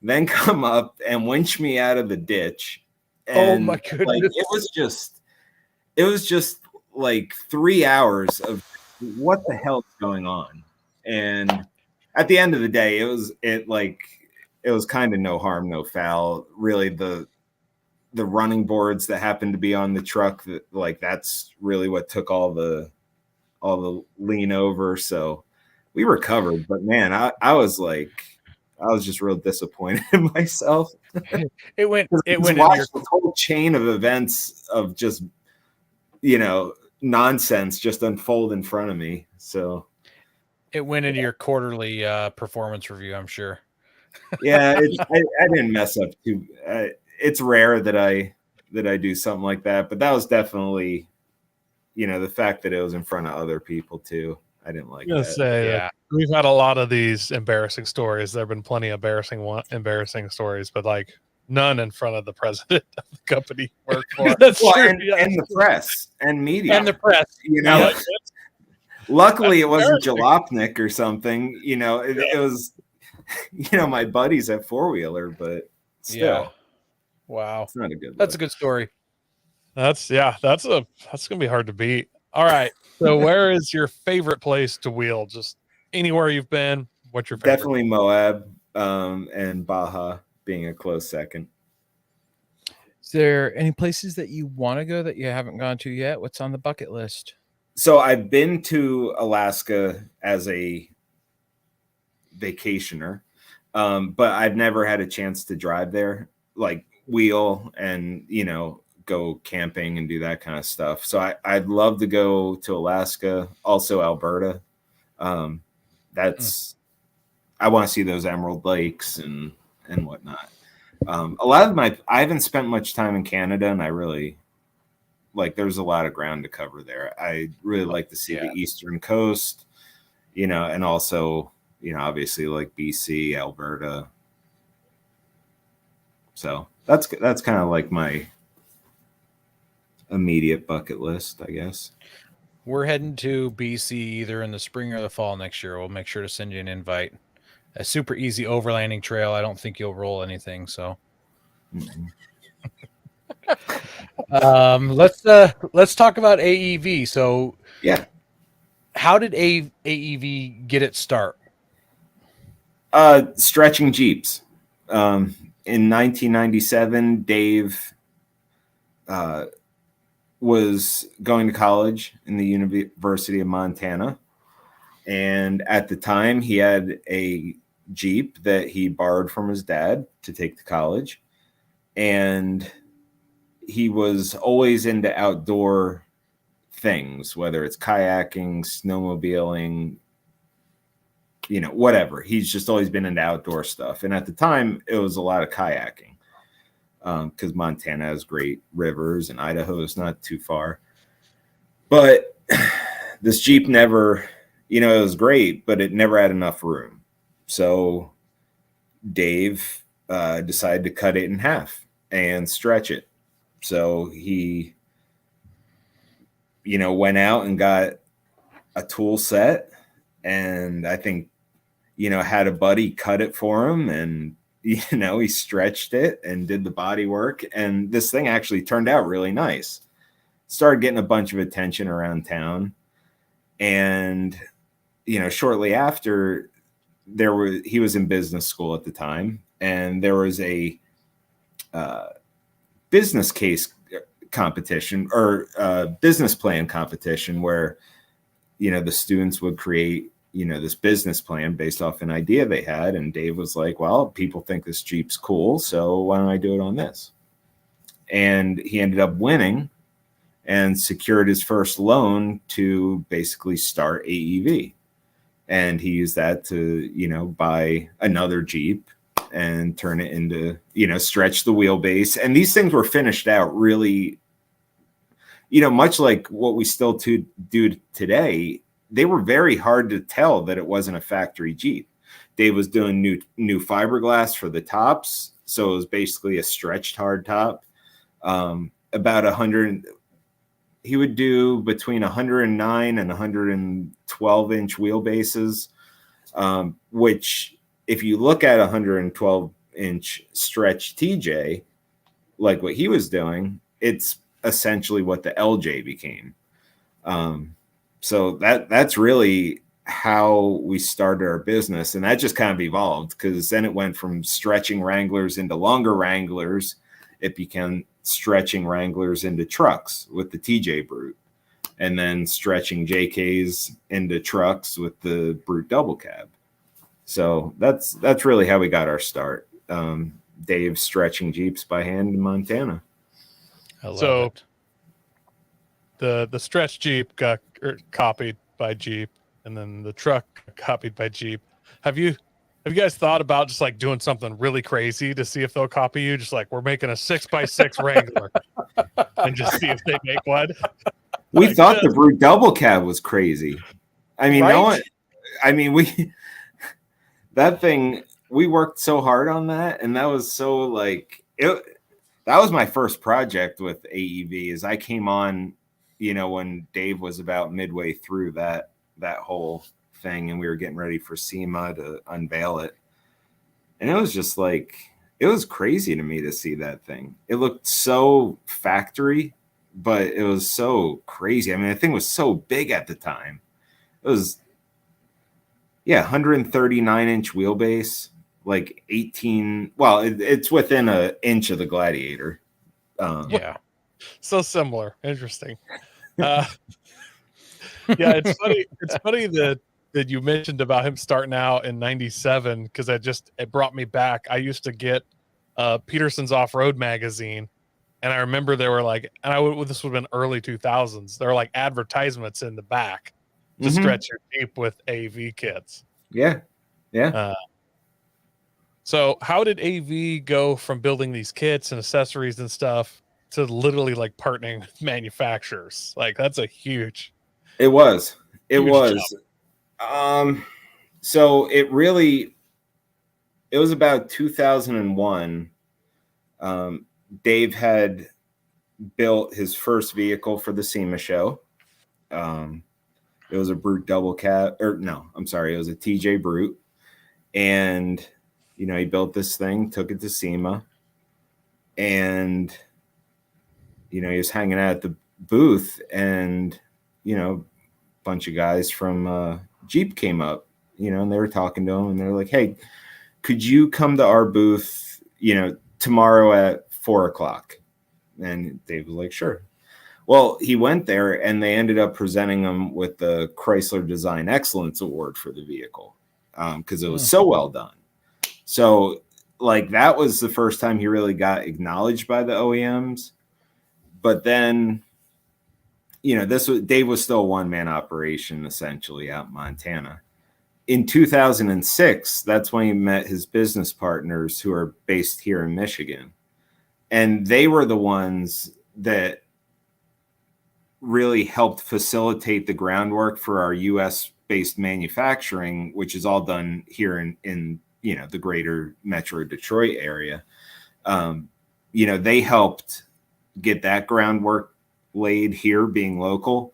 then come up and winch me out of the ditch. And oh my goodness. Like, it was just like 3 hours of what the hell is going on. And at the end of the day, it was kind of no harm, no foul. Really, the running boards that happened to be on the truck, that's really what took all the lean over. So we recovered, but man, I was just real disappointed in myself. It went the whole chain of events of just, you know, nonsense just unfold in front of me. So it went into your quarterly performance review, I'm sure. Yeah, I didn't mess up too. It's rare that I do something like that, but that was definitely, you know, the fact that it was in front of other people too. I didn't like that. We've had a lot of these embarrassing stories. There have been plenty of embarrassing stories, but like none in front of the president of the company you work for. That's Well, true. and the press and media. And the press. You know, Yeah. luckily it wasn't Jalopnik or something. You know, it was, you know, my buddies at Four Wheeler, but still, Yeah. Wow. it's not a good. That's a look. good story. That's gonna be hard to beat. All right. So where is your favorite place to wheel? Just anywhere you've been. What's your favorite? Definitely Moab, and Baja being a close second. Is there any places that you want to go that you haven't gone to yet? What's on the bucket list? So I've been to Alaska as a vacationer, but I've never had a chance to drive there, like wheel and, you know, go camping and do that kind of stuff. So I'd love to go to Alaska, also Alberta. I want to see those Emerald Lakes and whatnot. A lot of I haven't spent much time in Canada, and I really like, there's a lot of ground to cover there. I really like to see the eastern coast, you know, and also, you know, obviously like BC, Alberta. So that's kind of like my immediate bucket list, I guess. We're heading to BC either in the spring or the fall next year. We'll make sure to send you an invite. A super easy overlanding trail. I don't think you'll roll anything. So, let's talk about AEV. So, yeah, how did AEV get its start? Stretching Jeeps. In 1997, Dave was going to college in the University of Montana. And at the time, he had a Jeep that he borrowed from his dad to take to college. And he was always into outdoor things, whether it's kayaking, snowmobiling, you know, whatever. He's just always been into outdoor stuff. And at the time, it was a lot of kayaking because Montana has great rivers and Idaho is not too far. But this Jeep never, you know, it was great, but it never had enough room. So Dave decided to cut it in half and stretch it. So he, you know, went out and got a tool set, and I think, you know, had a buddy cut it for him, and, you know, he stretched it and did the body work, and this thing actually turned out really nice. Started getting a bunch of attention around town, and, you know, shortly after, he was in business school at the time, and there was a business case competition or business plan competition where, you know, the students would create, you know, this business plan based off an idea they had. And Dave was like, well, people think this Jeep's cool, so why don't I do it on this? And he ended up winning and secured his first loan to basically start AEV. And he used that to, you know, buy another Jeep and turn it into, you know, stretch the wheelbase. And these things were finished out really, you know, much like what we still do today. They were very hard to tell that it wasn't a factory Jeep. Dave was doing new fiberglass for the tops. So it was basically a stretched hard top. About 100, he would do between 109 and 112 inch wheelbases, which, if you look at 112 inch stretch TJ, like what he was doing, it's essentially what the LJ became. So that's really how we started our business. And that just kind of evolved, because then it went from stretching Wranglers into longer Wranglers. It became stretching Wranglers into trucks with the TJ Brute, and then stretching JKs into trucks with the Brute double cab. So that's really how we got our start. Dave stretching Jeeps by hand in Montana. I love it. The stretch Jeep got copied by Jeep, and then the truck got copied by Jeep. Have you guys thought about just like doing something really crazy to see if they'll copy you? Just like, we're making a 6x6 Wrangler and just see if they make one. We like thought the Brute double cab was crazy. I mean, Right? that thing, we worked so hard on that, and that was so like that was my first project with AEV. Is I came on, when Dave was about midway through that whole thing, and we were getting ready for SEMA to unveil it, and it was just like, it was crazy to me to see that thing. It looked so factory, but it was so crazy. I mean, the thing was so big at the time. It was 139-inch wheelbase, like 18. Well, it's within an inch of the Gladiator. So similar. Interesting. It's funny. It's funny that you mentioned about him starting out in '97, because it brought me back. I used to get Peterson's Off-Road magazine, and I remember there were like, this would have been early 2000s. There were like advertisements in the back to stretch your Jeep with AEV kits. Yeah. So how did AEV go from building these kits and accessories and stuff to literally like partnering with manufacturers? Like, that's a huge. It was. Jump. So it was about 2001. Dave had built his first vehicle for the SEMA show. It was a Brute double cab, it was a TJ Brute. And, he built this thing, took it to SEMA, and, he was hanging out at the booth, and, a bunch of guys from Jeep came up, and they were talking to him, and they're like, hey, could you come to our booth, tomorrow at 4:00? And Dave was like, sure. Well, he went there, and they ended up presenting him with the Chrysler Design Excellence Award for the vehicle, because it was so well done. So, like, that was the first time he really got acknowledged by the OEMs. But then, Dave was still a one-man operation, essentially, out in Montana. In 2006, that's when he met his business partners, who are based here in Michigan. And they were the ones that really helped facilitate the groundwork for our U.S.-based manufacturing, which is all done here in the greater Metro Detroit area. They helped get that groundwork laid here, being local.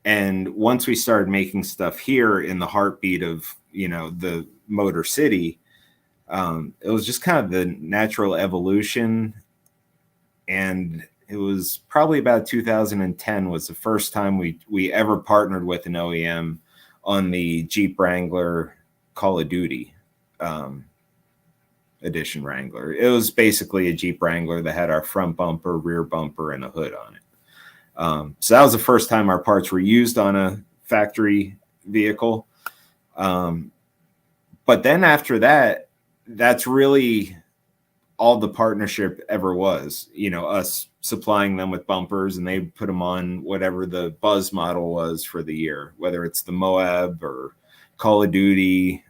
And once we started making stuff here in the heartbeat of, the Motor City, it was just kind of the natural evolution. And it was probably about 2010 was the first time we ever partnered with an OEM on the Jeep Wrangler Call of Duty edition Wrangler. It was basically a Jeep Wrangler that had our front bumper, rear bumper, and a hood on it. So that was the first time our parts were used on a factory vehicle. But then after that, that's really all the partnership ever was, us supplying them with bumpers, and they put them on whatever the buzz model was for the year, whether it's the Moab or Call of Duty.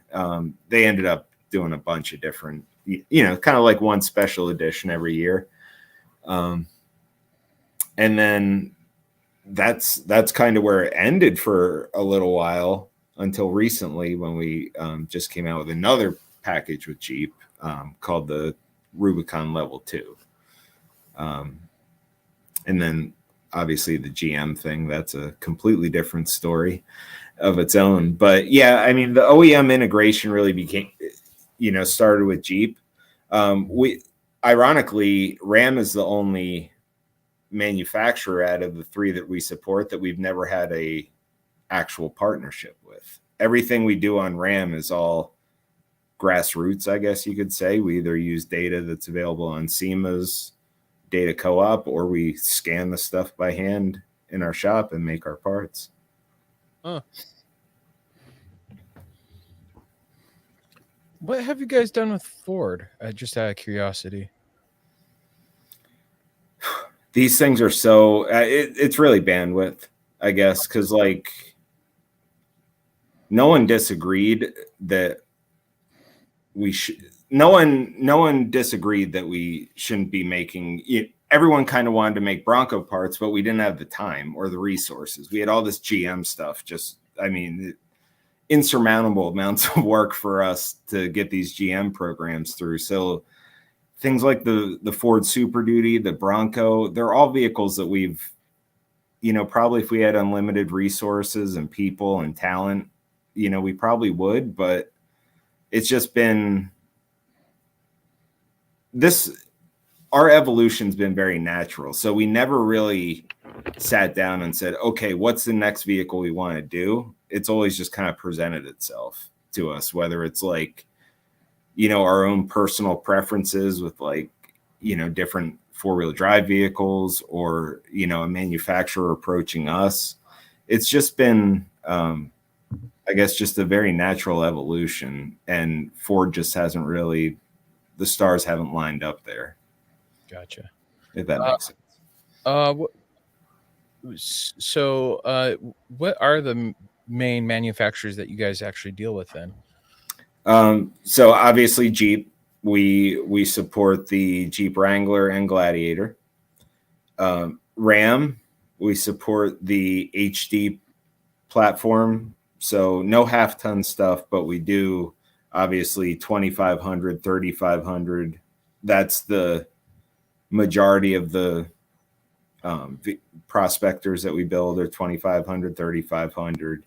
They ended up doing a bunch of different, kind of like one special edition every year. And then that's kind of where it ended for a little while, until recently, when we just came out with another package with Jeep called the Rubicon Level 2. And then obviously the GM thing, that's a completely different story of its own. But yeah, I mean, the OEM integration really became, started with Jeep. Ironically, Ram is the only manufacturer out of the three that we support that we've never had a actual partnership with. Everything we do on Ram is all grassroots, I guess you could say. We either use data that's available on SEMA's data co-op, or we scan the stuff by hand in our shop and make our parts. What have you guys done with Ford? Just out of curiosity. These things are so it's really bandwidth, I guess, because like no one disagreed that we should. No one disagreed that we shouldn't be making it. Everyone kind of wanted to make Bronco parts, but we didn't have the time or the resources. We had all this GM stuff. Insurmountable amounts of work for us to get these GM programs through. So things like the Ford Super Duty, the Bronco, they're all vehicles that we've, probably if we had unlimited resources and people and talent, we probably would, but it's just been our evolution's been very natural. So we never really sat down and said, okay, what's the next vehicle we want to do? It's always just kind of presented itself to us, whether it's like, our own personal preferences with like, different 4-wheel drive vehicles or, a manufacturer approaching us. It's just been, I guess, just a very natural evolution, and Ford just hasn't really, the stars haven't lined up there. Gotcha. If that makes sense. So what are the main manufacturers that you guys actually deal with then? So obviously Jeep, we support the Jeep Wrangler and Gladiator. Ram, we support the HD platform. So no half-ton stuff, but we do obviously 2500, 3500. That's the majority of the prospectors that we build are 2500, 3500.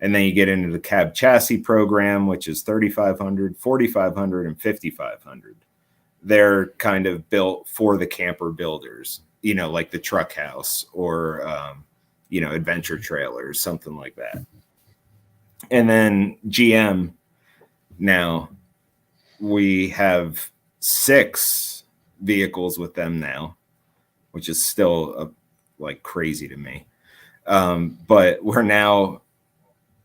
And then you get into the cab chassis program, which is 3500, 4500, and 5500. They're kind of built for the camper builders, like the Truck House or, adventure trailers, something like that. And then GM, now we have 6 vehicles with them now, which is still like crazy to me. But we're now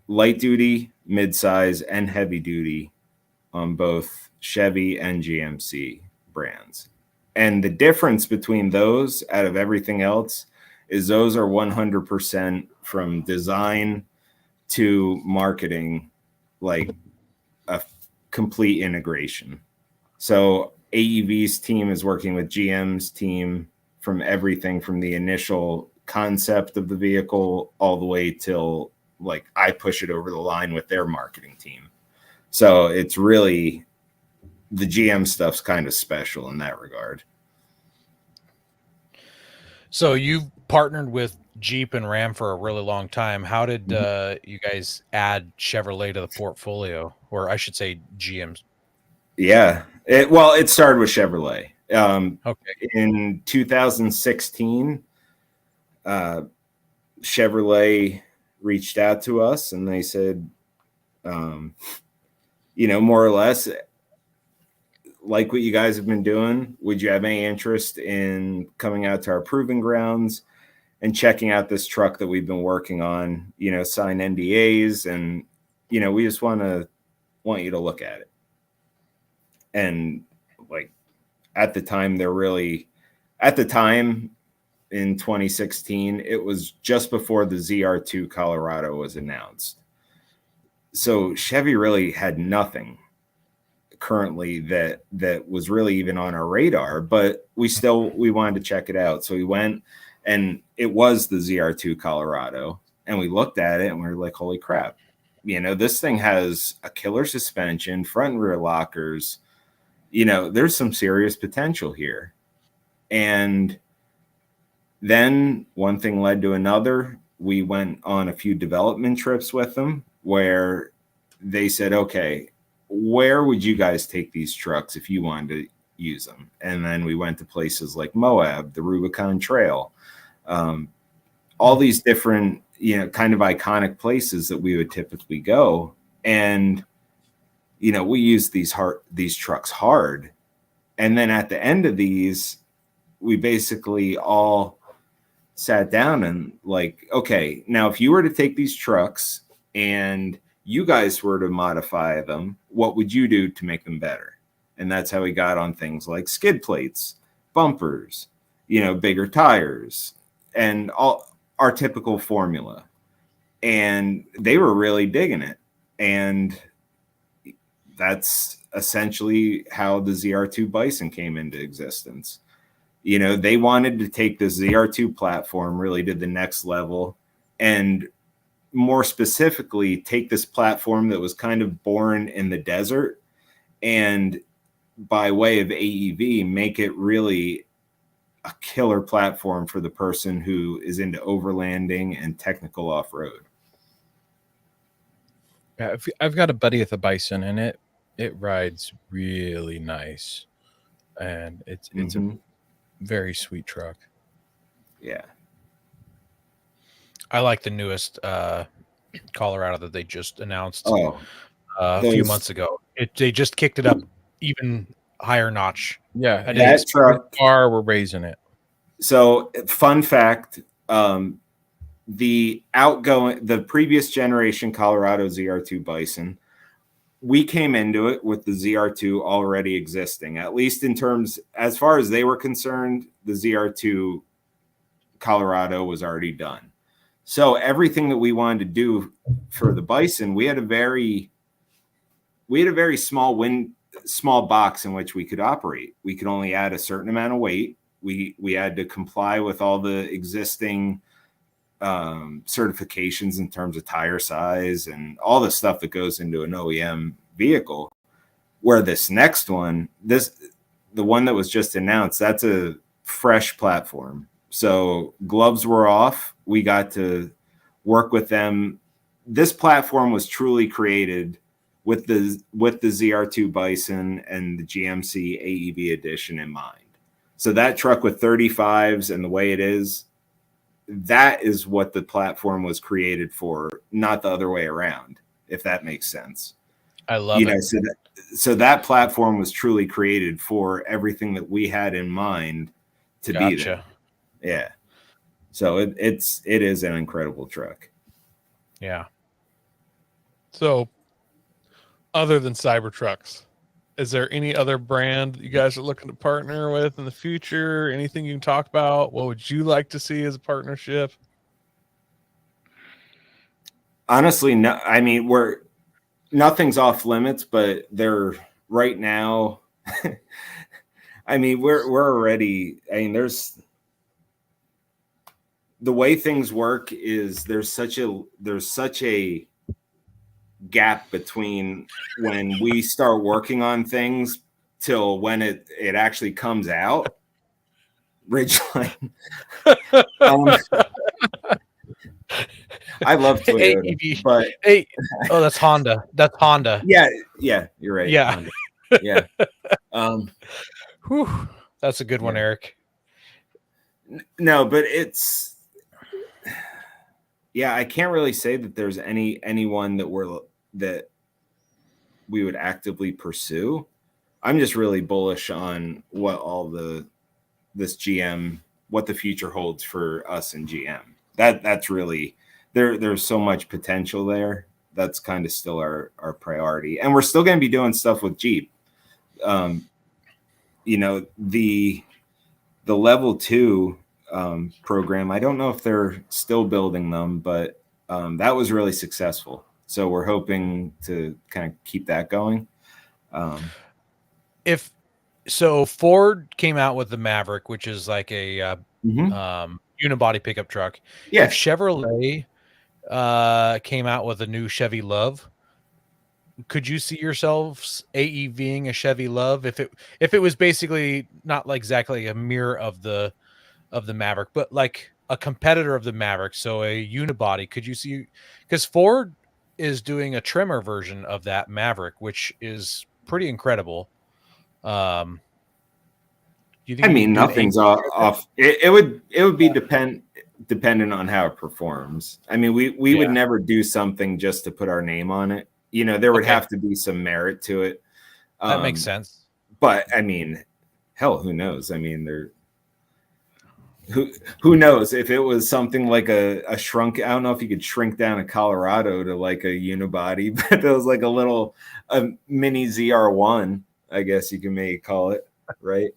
light duty, midsize, and heavy duty on both Chevy and GMC brands. And the difference between those out of everything else is those are 100% from design to marketing, like a complete integration. So AEV's team is working with GM's team from everything from the initial concept of the vehicle all the way till like I push it over the line with their marketing team. So it's really, the GM stuff's kind of special in that regard. So you've partnered with Jeep and Ram for a really long time. How did you guys add Chevrolet to the portfolio, or I should say GM's? Yeah, it started with Chevrolet. Okay. In 2016, Chevrolet reached out to us and they said, more or less, like what you guys have been doing, would you have any interest in coming out to our proving grounds and checking out this truck that we've been working on, sign NDAs, and, we just want you to look at it. And like at the time in 2016, it was just before the ZR2 Colorado was announced. So Chevy really had nothing currently that was really even on our radar, but we wanted to check it out. So we went, and it was the ZR2 Colorado, and we looked at it and we were like, holy crap, this thing has a killer suspension, front and rear lockers, there's some serious potential here. And then one thing led to another. We went on a few development trips with them where they said, okay, where would you guys take these trucks if you wanted to use them? And then we went to places like Moab, the Rubicon Trail, all these different, kind of iconic places that we would typically go. And, we use these trucks hard. And then at the end of these, we basically all sat down and like, okay, now if you were to take these trucks and you guys were to modify them, what would you do to make them better? And that's how we got on things like skid plates, bumpers, bigger tires, and all our typical formula. And they were really digging it. And that's essentially how the ZR2 Bison came into existence. They wanted to take the ZR2 platform really to the next level, and more specifically, take this platform that was kind of born in the desert and by way of AEV, make it really a killer platform for the person who is into overlanding and technical off-road. Yeah, I've got a buddy with a Bison, and it rides really nice, and it's a very sweet truck. Yeah, I like the newest Colorado that they just announced a few months ago. They just kicked it up even higher notch. Yeah, that truck. We're raising it. So, fun fact: the previous generation Colorado ZR2 Bison, we came into it with the ZR2 already existing, at least in terms, as far as they were concerned, the ZR2 Colorado was already done. So everything that we wanted to do for the Bison, we had a very small box in which we could operate. We could only add a certain amount of weight. We had to comply with all the existing certifications in terms of tire size and all the stuff that goes into an OEM vehicle. Where this next one, the one that was just announced, that's a fresh platform. So gloves were off. We got to work with them. This platform was truly created with the ZR2 Bison and the GMC AEV edition in mind. So that truck with 35s and the way it is, that is what the platform was created for, not the other way around, if that makes sense. I love it. So that platform was truly created for everything that we had in mind to be there. Yeah. So it is an incredible truck. Yeah. So other than Cybertrucks, is there any other brand that you guys are looking to partner with in the future? Anything you can talk about? What would you like to see as a partnership? Honestly, no. I mean, nothing's off limits, but they're right now. I mean, we're already. I mean, there's the way things work is there's such a gap between when we start working on things till when it actually comes out. Ridgeline. I love Toyota, AEV. but that's Honda. That's Honda. Yeah, you're right. Yeah, Honda. Yeah. Whew. That's a good one, Eric. No, but it's I can't really say that there's anyone that we would actively pursue. I'm just really bullish on what this GM, what the future holds for us in GM. That's really there's so much potential there. That's kind of still our priority. And we're still going to be doing stuff with Jeep. The level 2 program, I don't know if they're still building them, but that was really successful. So we're hoping to kind of keep that going. So Ford came out with the Maverick, which is like a unibody pickup truck. Yeah. If Chevrolet came out with a new Chevy Love, could you see yourselves AEVing a Chevy Love if it was basically not like exactly a mirror of the Maverick, but like a competitor of the Maverick, so a unibody? Could you see, because Ford is doing a trimmer version of that Maverick, which is pretty incredible. I mean, nothing's off. It would be dependent on how it performs. I mean, we would never do something just to put our name on it. There would have to be some merit to it. That makes sense. But I mean, hell, who knows? I mean, who knows if it was something like a shrunk. I don't know if you could shrink down a Colorado to like a unibody, but it was like a mini ZR1. I guess you can maybe call it, right?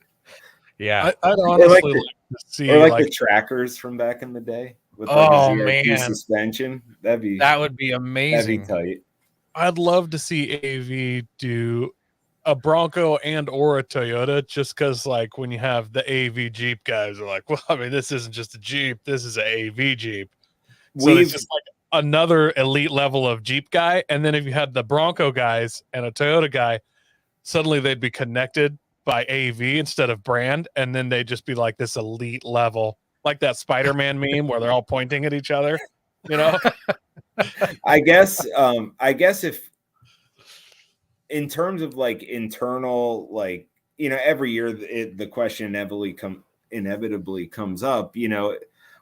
Yeah, I'd honestly like to see like the trackers from back in the day with like a ZR2 suspension. That would be amazing. That'd be tight. I'd love to see AEV do a Bronco and or a Toyota, just because like when you have the AEV Jeep guys are like, well, I mean, this isn't just a Jeep, this is an AEV Jeep. So it's just like another elite level of Jeep guy. And then if you had the Bronco guys and a Toyota guy, suddenly they'd be connected by AEV instead of brand, and then they'd just be like this elite level, like that Spider-Man meme where they're all pointing at each other, you know. I guess if in terms of like internal, like, you know, every year the question inevitably comes up, you know,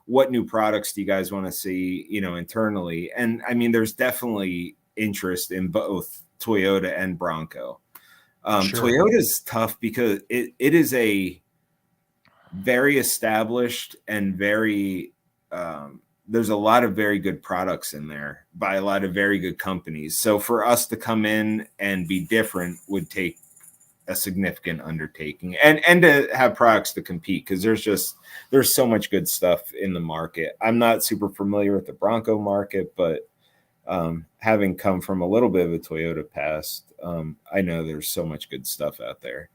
what new products do you guys want to see, you know, internally? And I mean, there's definitely interest in both Toyota and Bronco. Sure. Toyota's tough because it is a very established and very there's a lot of very good products in there by a lot of very good companies. So for us to come in and be different would take a significant undertaking, and to have products to compete, because there's so much good stuff in the market. I'm not super familiar with the Bronco market, but having come from a little bit of a Toyota past, I know there's so much good stuff out there.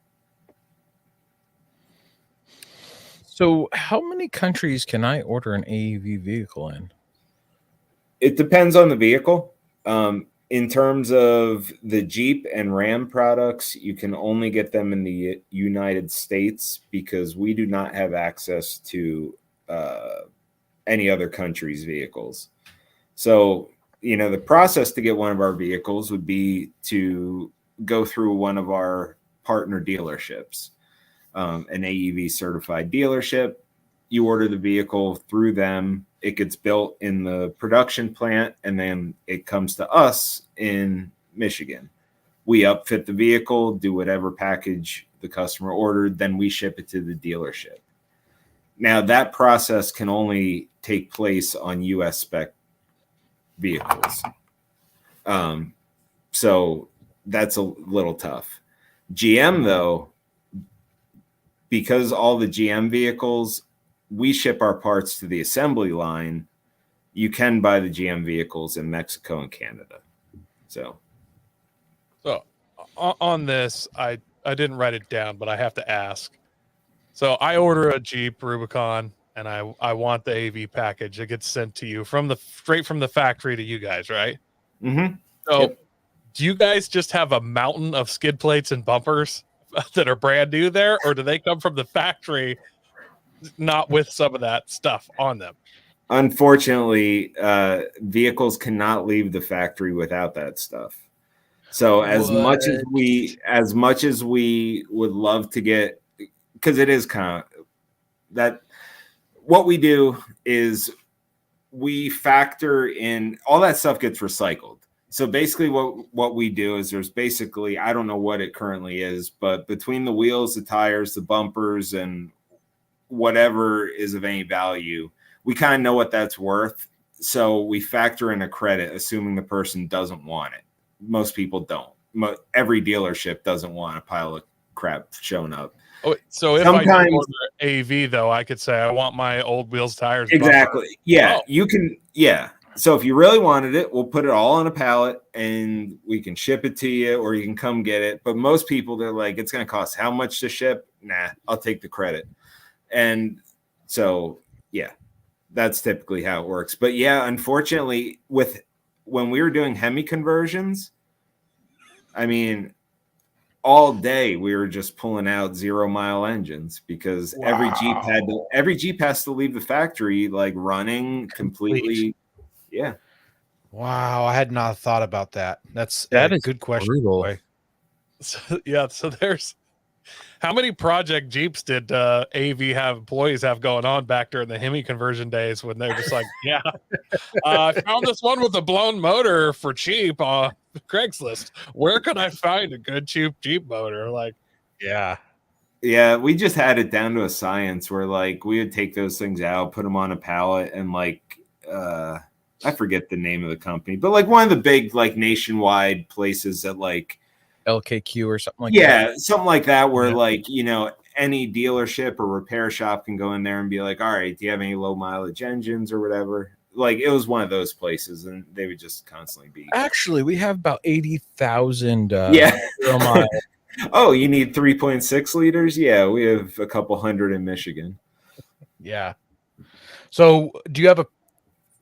So how many countries can I order an AEV vehicle in? It depends on the vehicle. In terms of the Jeep and Ram products, you can only get them in the United States because we do not have access to any other country's vehicles. So, you know, the process to get one of our vehicles would be to go through one of our partner dealerships, an AEV certified dealership. You order the vehicle through them. It gets built in the production plant, and then it comes to us in Michigan. We upfit the vehicle, do whatever package the customer ordered, then we ship it to the dealership. Now, that process can only take place on US spec vehicles. So that's a little tough. GM, though, because all the GM vehicles, we ship our parts to the assembly line. You can buy the GM vehicles in Mexico and Canada. So on this, I didn't write it down, but I have to ask. So I order a Jeep Rubicon, and I want the AV package. It gets sent to you straight from the factory to you guys, right? Mm-hmm. So Yep. Do you guys just have a mountain of skid plates and bumpers that are brand new there, or do they come from the factory, not with some of that stuff on them? Unfortunately, vehicles cannot leave the factory without that stuff. So as much as we would love to get, because it is kind of that, what we do is we factor in all that stuff gets recycled. So basically what we do is there's basically, I don't know what it currently is, but between the wheels, the tires, the bumpers, and whatever is of any value, we kind of know what that's worth. So we factor in a credit, assuming the person doesn't want it. Most people don't. Every dealership doesn't want a pile of crap showing up. Oh, so if I do order AV, though, I could say I want my old wheels, tires. Exactly. Bumper. Yeah, you can. Yeah. So if you really wanted it, we'll put it all on a pallet and we can ship it to you, or you can come get it. But most people, they're like, it's going to cost how much to ship? Nah, I'll take the credit. And so, yeah, that's typically how it works. But yeah, unfortunately, when we were doing Hemi conversions, I mean, all day we were just pulling out 0-mile engines because every Jeep has to leave the factory like running completely. Yeah. Wow, I had not thought about that. That is a good question. So there's how many project Jeeps did AV have employees have going on back during the Hemi conversion days when they're just like, yeah, I found this one with a blown motor for cheap on Craigslist. Where can I find a good cheap Jeep motor? Like, yeah, we just had it down to a science where like we would take those things out, put them on a pallet, and like I forget the name of the company, but like one of the big like nationwide places that like LKQ or something like that. Yeah, something like that where like, you know, any dealership or repair shop can go in there and be like, all right, do you have any low mileage engines or whatever? Like it was one of those places, and they would just constantly be. Actually, we have about 80,000 mile. Oh, you need 3.6 liters? Yeah, we have a couple hundred in Michigan. Yeah. So do you have a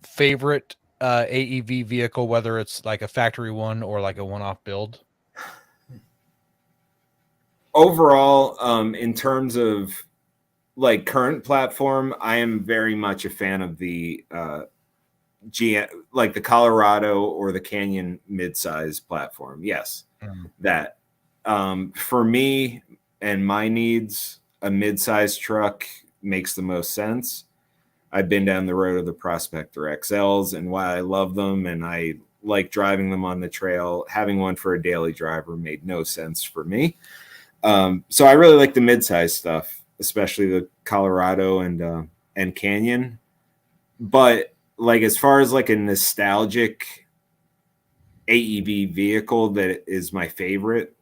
favorite AEV vehicle, whether it's like a factory one or like a one-off build? Overall, in terms of like current platform, I am very much a fan of the like the Colorado or the Canyon midsize platform. Yes, that for me and my needs, a midsize truck makes the most sense. I've been down the road of the Prospector XLs, and while I love them and I like driving them on the trail, having one for a daily driver made no sense for me. So I really like the midsize stuff, especially the Colorado and Canyon. But like as far as like a nostalgic AEV vehicle that is my favorite,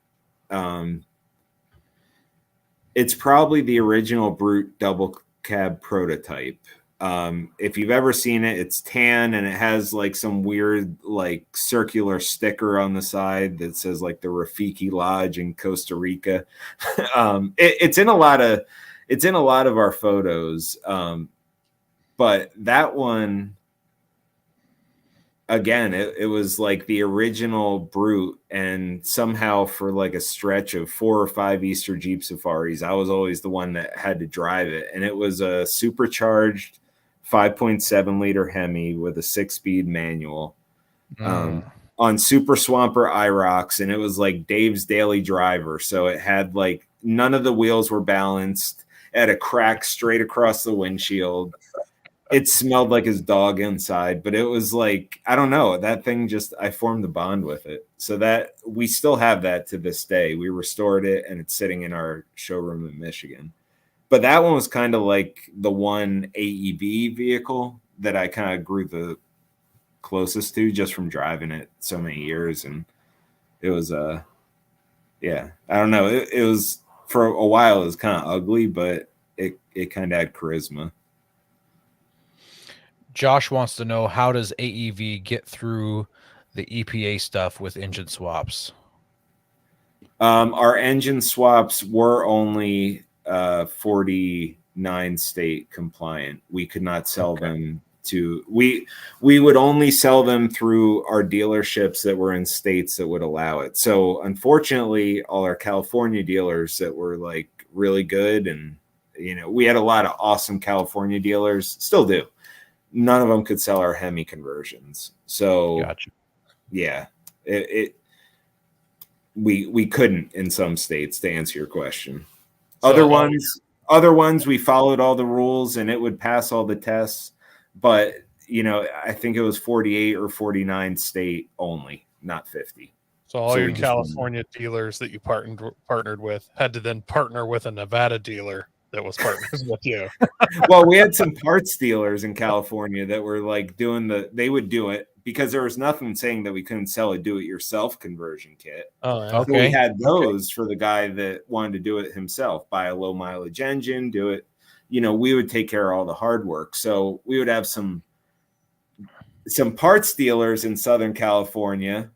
it's probably the original Brute double cab prototype. If you've ever seen it, it's tan and it has like some weird like circular sticker on the side that says like the Rafiki Lodge in Costa Rica. It's in a lot of our photos. But that one, again, it was like the original Brute, and somehow for like a stretch of 4 or 5 Easter Jeep Safaris, I was always the one that had to drive it, and it was a supercharged 5.7 liter Hemi with a 6-speed manual on Super Swamper IROX, and it was like Dave's daily driver. So it had like none of the wheels were balanced. It had a crack straight across the windshield. It smelled like his dog inside, but it was like, I don't know, that thing just, I formed a bond with it. So that we still have that to this day. We restored it and it's sitting in our showroom in Michigan. But that one was kind of like the one AEV vehicle that I kind of grew the closest to just from driving it so many years. And it was, yeah, I don't know. It was, for a while, it was kind of ugly, but it kind of had charisma. Josh wants to know, how does AEV get through the EPA stuff with engine swaps? Our engine swaps were only 49 state compliant. We could not sell them to, we would only sell them through our dealerships that were in states that would allow it. So unfortunately, all our California dealers that were like really good, and you know, we had a lot of awesome California dealers, still do. None of them could sell our Hemi conversions. So gotcha. Yeah, we couldn't in some states, to answer your question. So, other ones we followed all the rules and it would pass all the tests, but you know, I think it was 48 or 49 state only, not 50. So all your California dealers that you partnered with had to then partner with a Nevada dealer that was partners with you. Well, we had some parts dealers in California that were like they would do it because there was nothing saying that we couldn't sell a do-it-yourself conversion kit. Oh, yeah. Okay. So we had those for the guy that wanted to do it himself, buy a low mileage engine, do it. You know, we would take care of all the hard work. So we would have some parts dealers in Southern California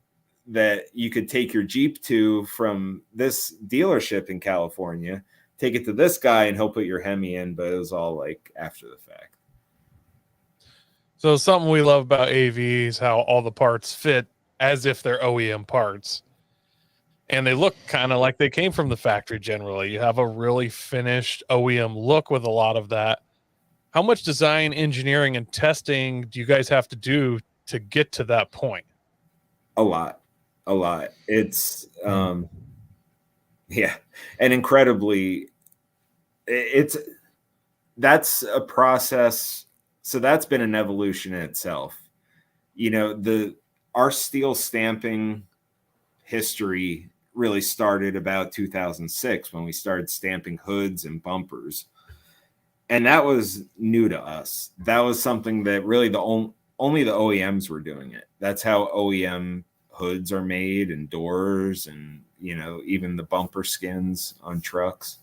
that you could take your Jeep to from this dealership in California, take it to this guy and he'll put your Hemi in, but it was all like after the fact. So something we love about AV is how all the parts fit as if they're OEM parts. And they look kind of like they came from the factory generally. You have a really finished OEM look with a lot of that. How much design, engineering, and testing do you guys have to do to get to that point? A lot. It's, yeah. And incredibly, that's a process. So that's been an evolution in itself. You know, our steel stamping history really started about 2006 when we started stamping hoods and bumpers. And that was new to us. That was something that really only the OEMs were doing it. That's how OEM hoods are made, and doors, and, you know, even the bumper skins on trucks.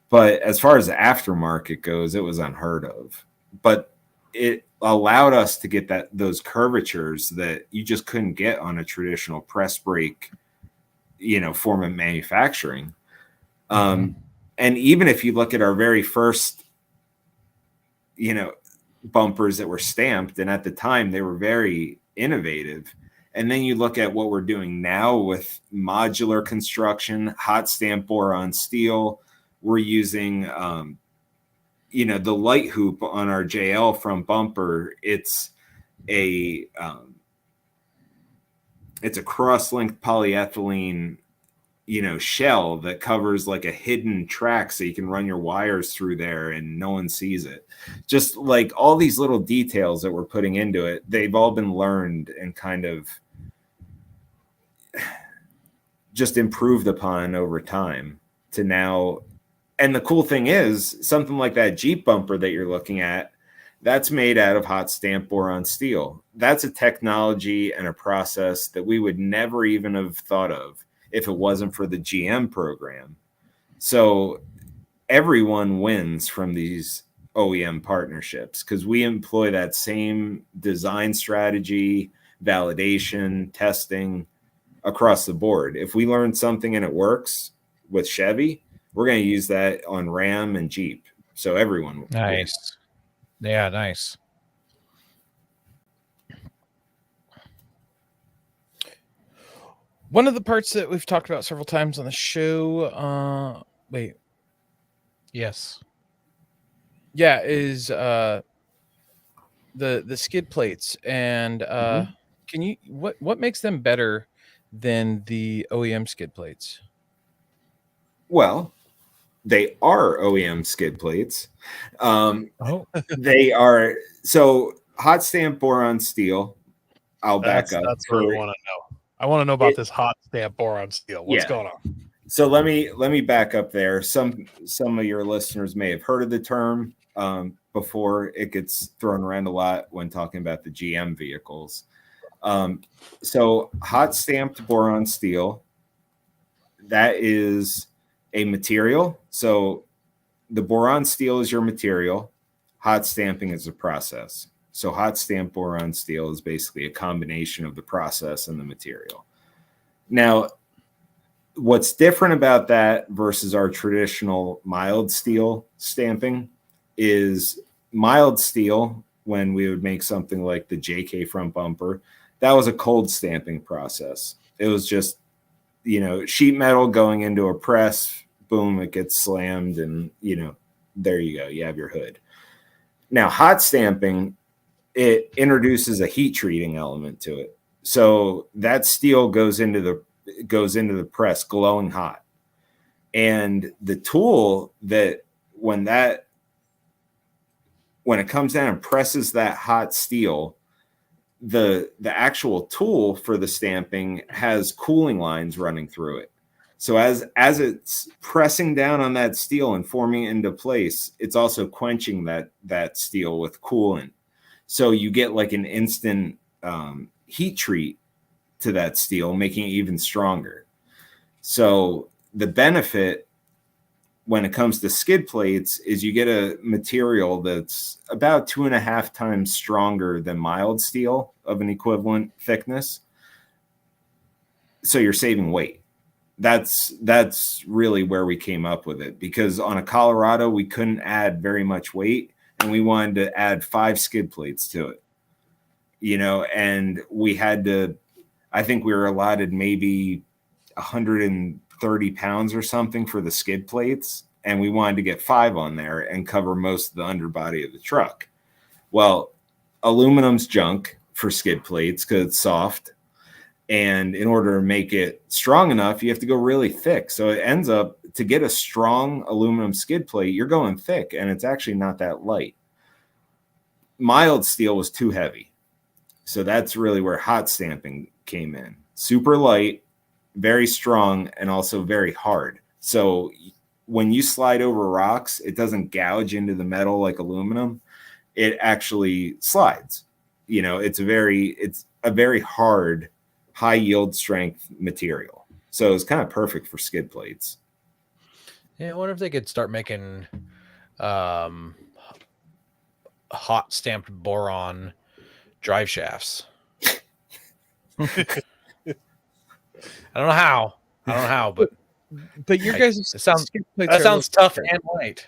But as far as the aftermarket goes, it was unheard of. But it allowed us to get those curvatures that you just couldn't get on a traditional press brake, you know, form of manufacturing. And even if you look at our very first, you know, bumpers that were stamped, and at the time they were very innovative, And then you look at what we're doing now with modular construction, hot stamp boron steel. We're using, the light hoop on our JL front bumper. It's a cross-linked polyethylene, shell that covers like a hidden track so you can run your wires through there and no one sees it. Just like all these little details that we're putting into it, they've all been learned and kind of just improved upon over time to now. And the cool thing is, something like that Jeep bumper that you're looking at, that's made out of hot stamp boron steel. That's a technology and a process that we would never even have thought of if it wasn't for the GM program. So everyone wins from these OEM partnerships because we employ that same design strategy, validation, testing across the board. If we learn something and it works with Chevy, we're going to use that on Ram and Jeep. So everyone. Nice. Yeah, nice. One of the parts that we've talked about several times on the show, Yes. Yeah, is the skid plates. And can you what makes them better than the OEM skid plates? Well, they are OEM skid plates. They are so hot stamp boron steel. I'll back up. That's what I want to know. I want to know about this hot stamp boron steel. What's going on? So let me back up there. Some of your listeners may have heard of the term before. It gets thrown around a lot when talking about the GM vehicles. So hot stamped boron steel, that is a material. So the boron steel is your material. Hot stamping is a process. So hot stamp boron steel is basically a combination of the process and the material. Now, what's different about that versus our traditional mild steel stamping is mild steel, when we would make something like the JK front bumper, that was a cold stamping process. It was just, sheet metal going into a press, boom, it gets slammed, and, there you go. You have your hood. Now, hot stamping, it introduces a heat treating element to it. So that steel goes into the press glowing hot. And the tool that when it comes down and presses that hot steel, the actual tool for the stamping has cooling lines running through it. So as it's pressing down on that steel and forming it into place, it's also quenching that steel with coolant. So you get like an instant heat treat to that steel, making it even stronger. So the benefit when it comes to skid plates is you get a material that's about 2.5 times stronger than mild steel of an equivalent thickness. So you're saving weight. That's really where we came up with it, because on a Colorado, we couldn't add very much weight, and we wanted to add 5 skid plates to it, and we had to, I think we were allotted maybe 130 pounds or something for the skid plates. And we wanted to get 5 on there and cover most of the underbody of the truck. Well, aluminum's junk for skid plates because it's soft. And in order to make it strong enough, you have to go really thick. So it ends up, to get a strong aluminum skid plate, you're going thick, and it's actually not that light. Mild steel was too heavy. So that's really where hot stamping came in. Super light, very strong, and also very hard. So when you slide over rocks, it doesn't gouge into the metal like aluminum. It actually slides. It's a very hard, high yield strength material. So it's kind of perfect for skid plates. Yeah, I wonder if they could start making hot stamped boron drive shafts. I don't know how, but your guys' that sounds tough and light.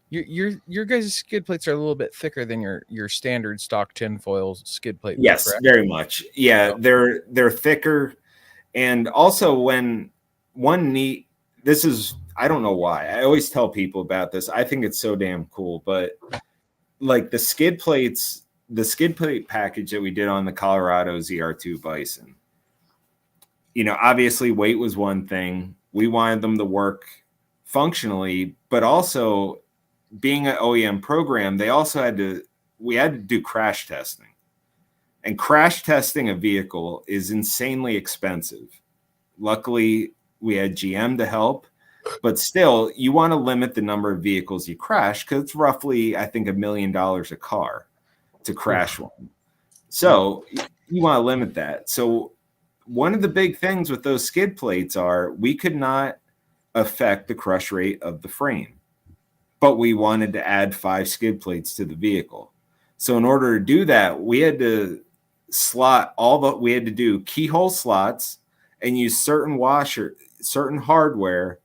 Your guys' skid plates are a little bit thicker than your standard stock tinfoil skid plate. Yes, correct? very much. Yeah, they're thicker, and also this is, I don't know why. I always tell people about this. I think it's so damn cool, but like the skid plate package that we did on the Colorado ZR2 Bison, obviously weight was one thing. We wanted them to work functionally, but also being an OEM program, we had to do crash testing. And crash testing a vehicle is insanely expensive. Luckily, we had GM to help, but still, you want to limit the number of vehicles you crash because it's roughly, I think, $1 million a car to crash one. So you want to limit that. So one of the big things with those skid plates are we could not affect the crush rate of the frame, but we wanted to add 5 skid plates to the vehicle. So in order to do that, we had to do keyhole slots and use certain hardware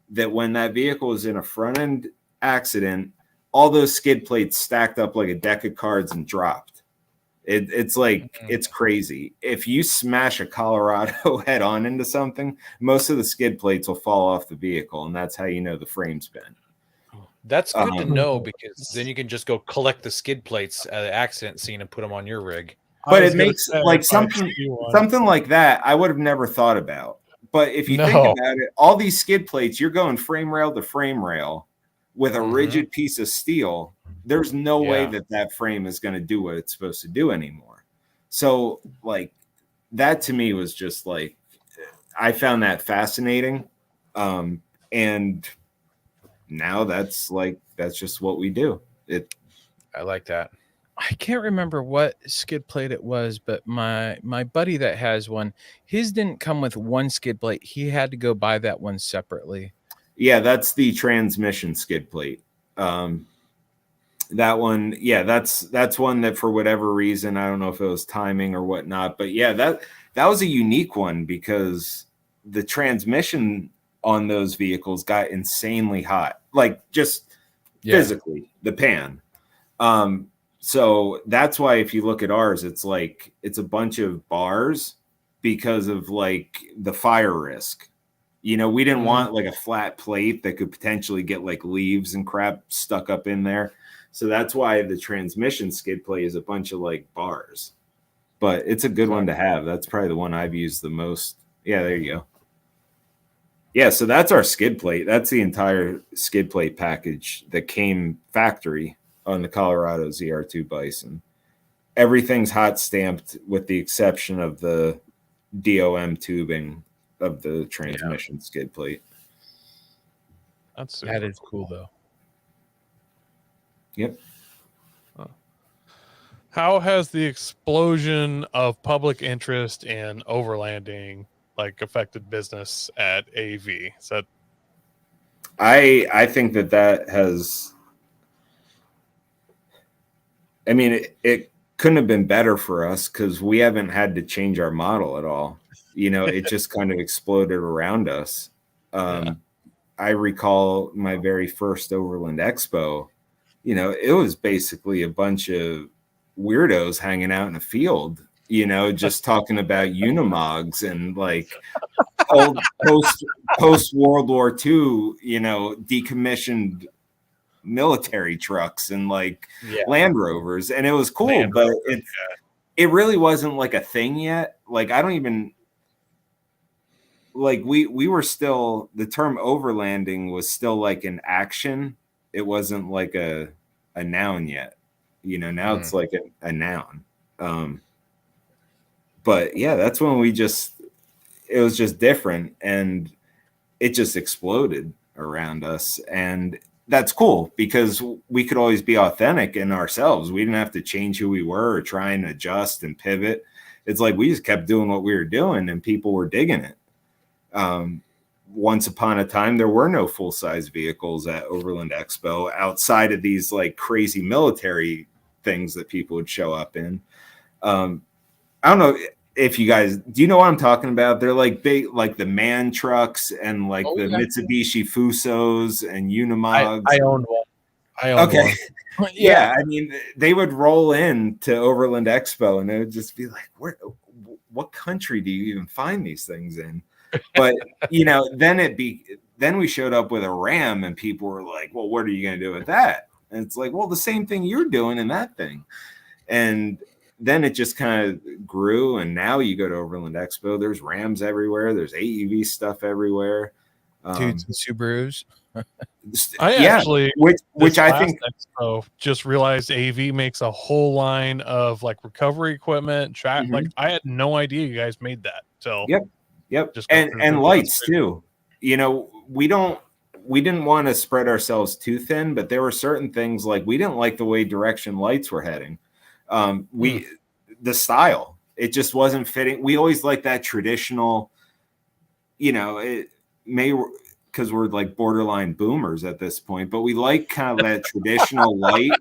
that when that vehicle was in a front end accident, all those skid plates stacked up like a deck of cards and dropped. It's crazy. If you smash a Colorado head on into something, most of the skid plates will fall off the vehicle, and that's how you know the frame's bent. That's good to know, because then you can just go collect the skid plates at the accident scene and put them on your rig. But it makes like something like that I would have never thought about. But if you think about it, all these skid plates, you're going frame rail to frame rail with a rigid piece of steel. There's no way that frame is going to do what it's supposed to do anymore. So like that to me was just like, I found that fascinating. And now that's just what we do. I like that. I can't remember what skid plate it was, but my buddy that has one, his didn't come with one skid plate. He had to go buy that one separately. Yeah, that's the transmission skid plate. That one, that's one that for whatever reason, I don't know if it was timing or whatnot, but yeah, that was a unique one because the transmission on those vehicles got insanely hot, like just physically the pan. So that's why if you look at ours, it's a bunch of bars because of like the fire risk. We didn't want like a flat plate that could potentially get like leaves and crap stuck up in there. So that's why the transmission skid plate is a bunch of like bars. But it's a good one to have. That's probably the one I've used the most. Yeah, there you go. Yeah, so that's our skid plate. That's the entire skid plate package that came factory on the Colorado ZR2 Bison. Everything's hot stamped with the exception of the DOM tubing of the transmission skid plate. That is cool though. Yep. How has the explosion of public interest in overlanding affected business at AEV? Is that? I think that has. I mean, it couldn't have been better for us because we haven't had to change our model at all. It just kind of exploded around us. I recall my very first Overland Expo. It was basically a bunch of weirdos hanging out in a field, just talking about Unimogs and like old post World War II, decommissioned military trucks and like Land Rovers. And it was cool, but it really wasn't like a thing yet. Like, I don't even like, we were still, the term overlanding was still like an action. It wasn't like a noun yet. Now it's like a noun. But yeah, that's when it was just different and it just exploded around us. And that's cool because we could always be authentic in ourselves. We didn't have to change who we were or try and adjust and pivot. It's like we just kept doing what we were doing and people were digging it. Once upon a time, there were no full-size vehicles at Overland Expo outside of these like crazy military things that people would show up in. I don't know if you guys, do you know what I'm talking about? They're like big, like the MAN trucks and like Mitsubishi Fusos and Unimogs. I owned one. I own Okay. one. Yeah, I mean, they would roll in to Overland Expo, and it would just be like, what country do you even find these things in? But then we showed up with a Ram, and people were like, well, what are you going to do with that? And it's like, well, the same thing you're doing in that thing. And then it just kind of grew, and now you go to Overland Expo, there's Rams everywhere, there's AEV stuff everywhere, Dudes and Subarus. Actually, which I think Expo just realized AEV makes a whole line of like recovery equipment. Like I had no idea you guys made that. So yep, just and lights too. You know, we didn't want to spread ourselves too thin, but there were certain things like we didn't like the way direction lights were heading. The style, it just wasn't fitting. We always like that traditional, it may because we're like borderline boomers at this point, but we like kind of that traditional light,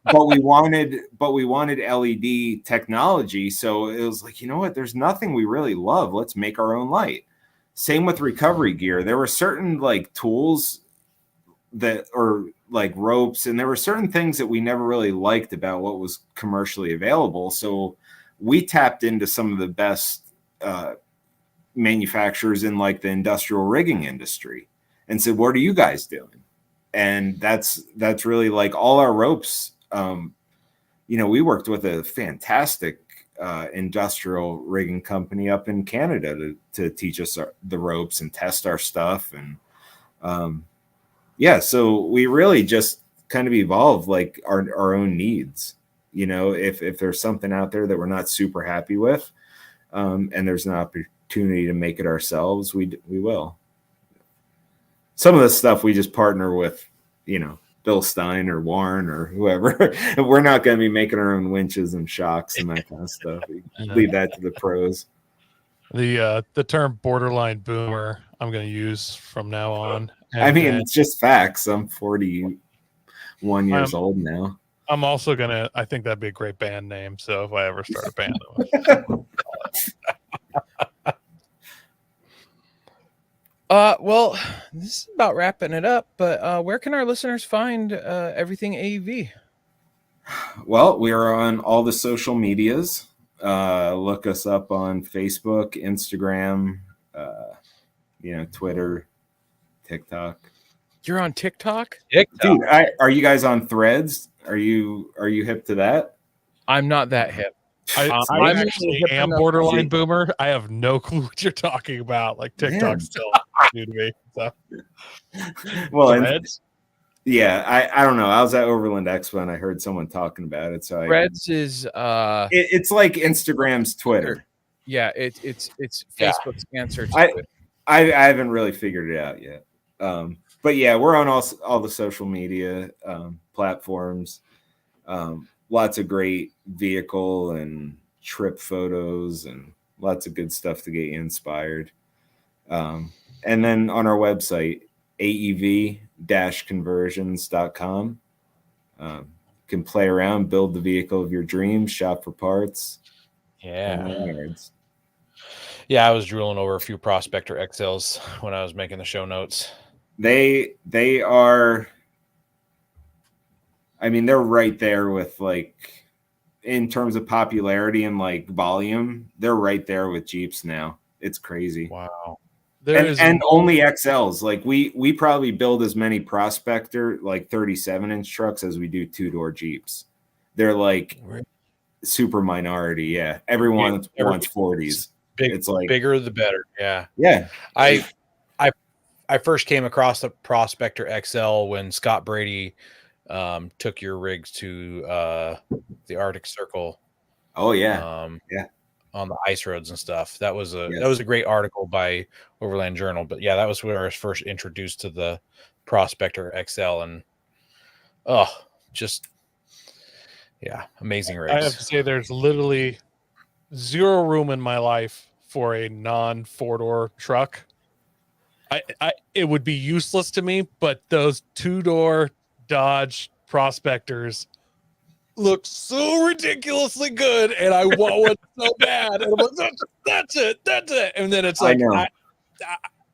but we wanted LED technology. So it was like, you know what, there's nothing we really love. Let's make our own light. Same with recovery gear. There were certain like tools or like ropes, and there were certain things that we never really liked about what was commercially available. So we tapped into some of the best manufacturers in like the industrial rigging industry and said, what are you guys doing? And that's really like all our ropes. We worked with a fantastic industrial rigging company up in Canada to teach us the ropes and test our stuff. And so we really just kind of evolved like our own needs. If there's something out there that we're not super happy with, and there's an opportunity to make it ourselves, we will. Some of the stuff we just partner with, Bill Stein or Warren or whoever. We're not going to be making our own winches and shocks and that kind of stuff. We leave that to the pros. The term borderline boomer I'm going to use from now on. It's just facts. I'm 41 years old now. I'm also I think that'd be a great band name. So if I ever start a band, well, this is about wrapping it up, but where can our listeners find everything AEV? Well, we are on all the social medias. Look us up on Facebook, Instagram, Twitter, TikTok. You're on TikTok? Dude, are you guys on Threads? Are you hip to that? I'm not that hip. I actually am borderline boomer. I have no clue what you're talking about. Like TikTok's still new to me. So. Well, I don't know. I was at Overland Expo and I heard someone talking about it. So Threads is it's like Instagram's Twitter. Yeah, it's Facebook's answer to it. I haven't really figured it out yet. But yeah, we're on all the social media platforms. Lots of great vehicle and trip photos and lots of good stuff to get you inspired. And then on our website, AEV-conversions.com. Can play around, build the vehicle of your dreams, shop for parts. Yeah, I was drooling over a few Prospector XLs when I was making the show notes. They are, they're right there with like, in terms of popularity and like volume, they're right there with Jeeps now. It's crazy. Wow. And only XLs. Like we probably build as many Prospector like 37-inch trucks as we do two-door Jeeps. They're like super minority. Yeah, everyone wants 40s. It's like bigger the better. Yeah. I first came across the Prospector XL when Scott Brady took your rigs to the Arctic Circle. Oh yeah. On the ice roads and stuff. That was a great article by Overland Journal. But yeah, that was where I was first introduced to the Prospector XL, and amazing rigs. I have to say, there's literally zero room in my life for a non 4-door truck. It would be useless to me, but those 2-door Dodge Prospectors look so ridiculously good, and I want one so bad. And I'm like, that's it. And then it's like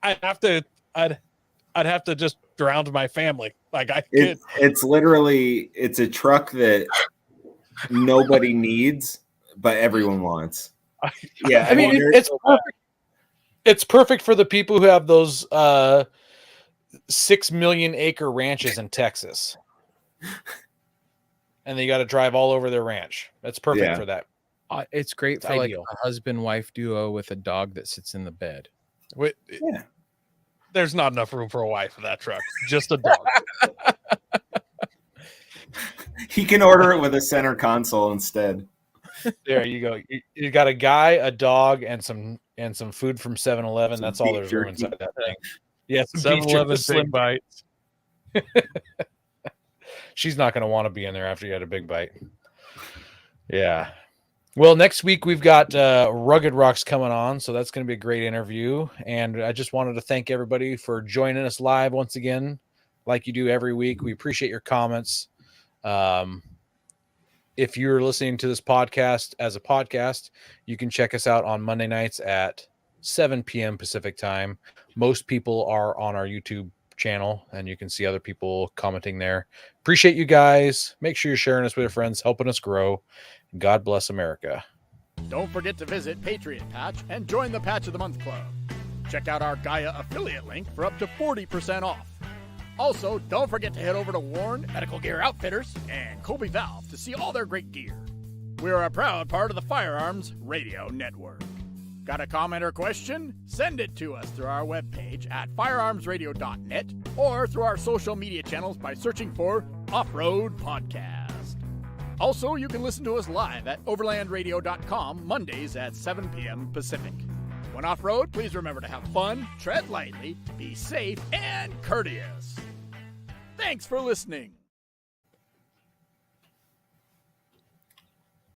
I have to. I'd have to just drown my family. Like it's literally, it's a truck that nobody needs, but everyone wants. Yeah, I mean, it's perfect. It's perfect for the people who have those 6 million acre ranches in Texas, and they got to drive all over their ranch. That's perfect for that. It's great for like a husband-wife duo with a dog that sits in the bed. Yeah. There's not enough room for a wife in that truck. Just a dog. He can order it with a center console instead. There you go. You got a guy, a dog, and some food from 7-Eleven. That's all there's room inside that thing. Yeah, 7-Eleven Big Bites. She's not going to want to be in there after you had a big bite. Yeah. Well, next week we've got Rugged Rocks coming on, so that's going to be a great interview. And I just wanted to thank everybody for joining us live once again, like you do every week. We appreciate your comments. If you're listening to this podcast as a podcast, you can check us out on Monday nights at 7 p.m. Pacific time. Most people are on our YouTube channel, and you can see other people commenting there. Appreciate you guys. Make sure you're sharing us with your friends, helping us grow. God bless America. Don't forget to visit Patriot Patch and join the Patch of the Month Club. Check out our Gaia affiliate link for up to 40% off. Also, don't forget to head over to Warren Medical Gear Outfitters and Colby Valve to see all their great gear. We're a proud part of the Firearms Radio Network. Got a comment or question? Send it to us through our webpage at firearmsradio.net or through our social media channels by searching for Off-Road Podcast. Also, you can listen to us live at overlandradio.com Mondays at 7 p.m. Pacific. When off-road, please remember to have fun, tread lightly, be safe, and courteous. Thanks for listening.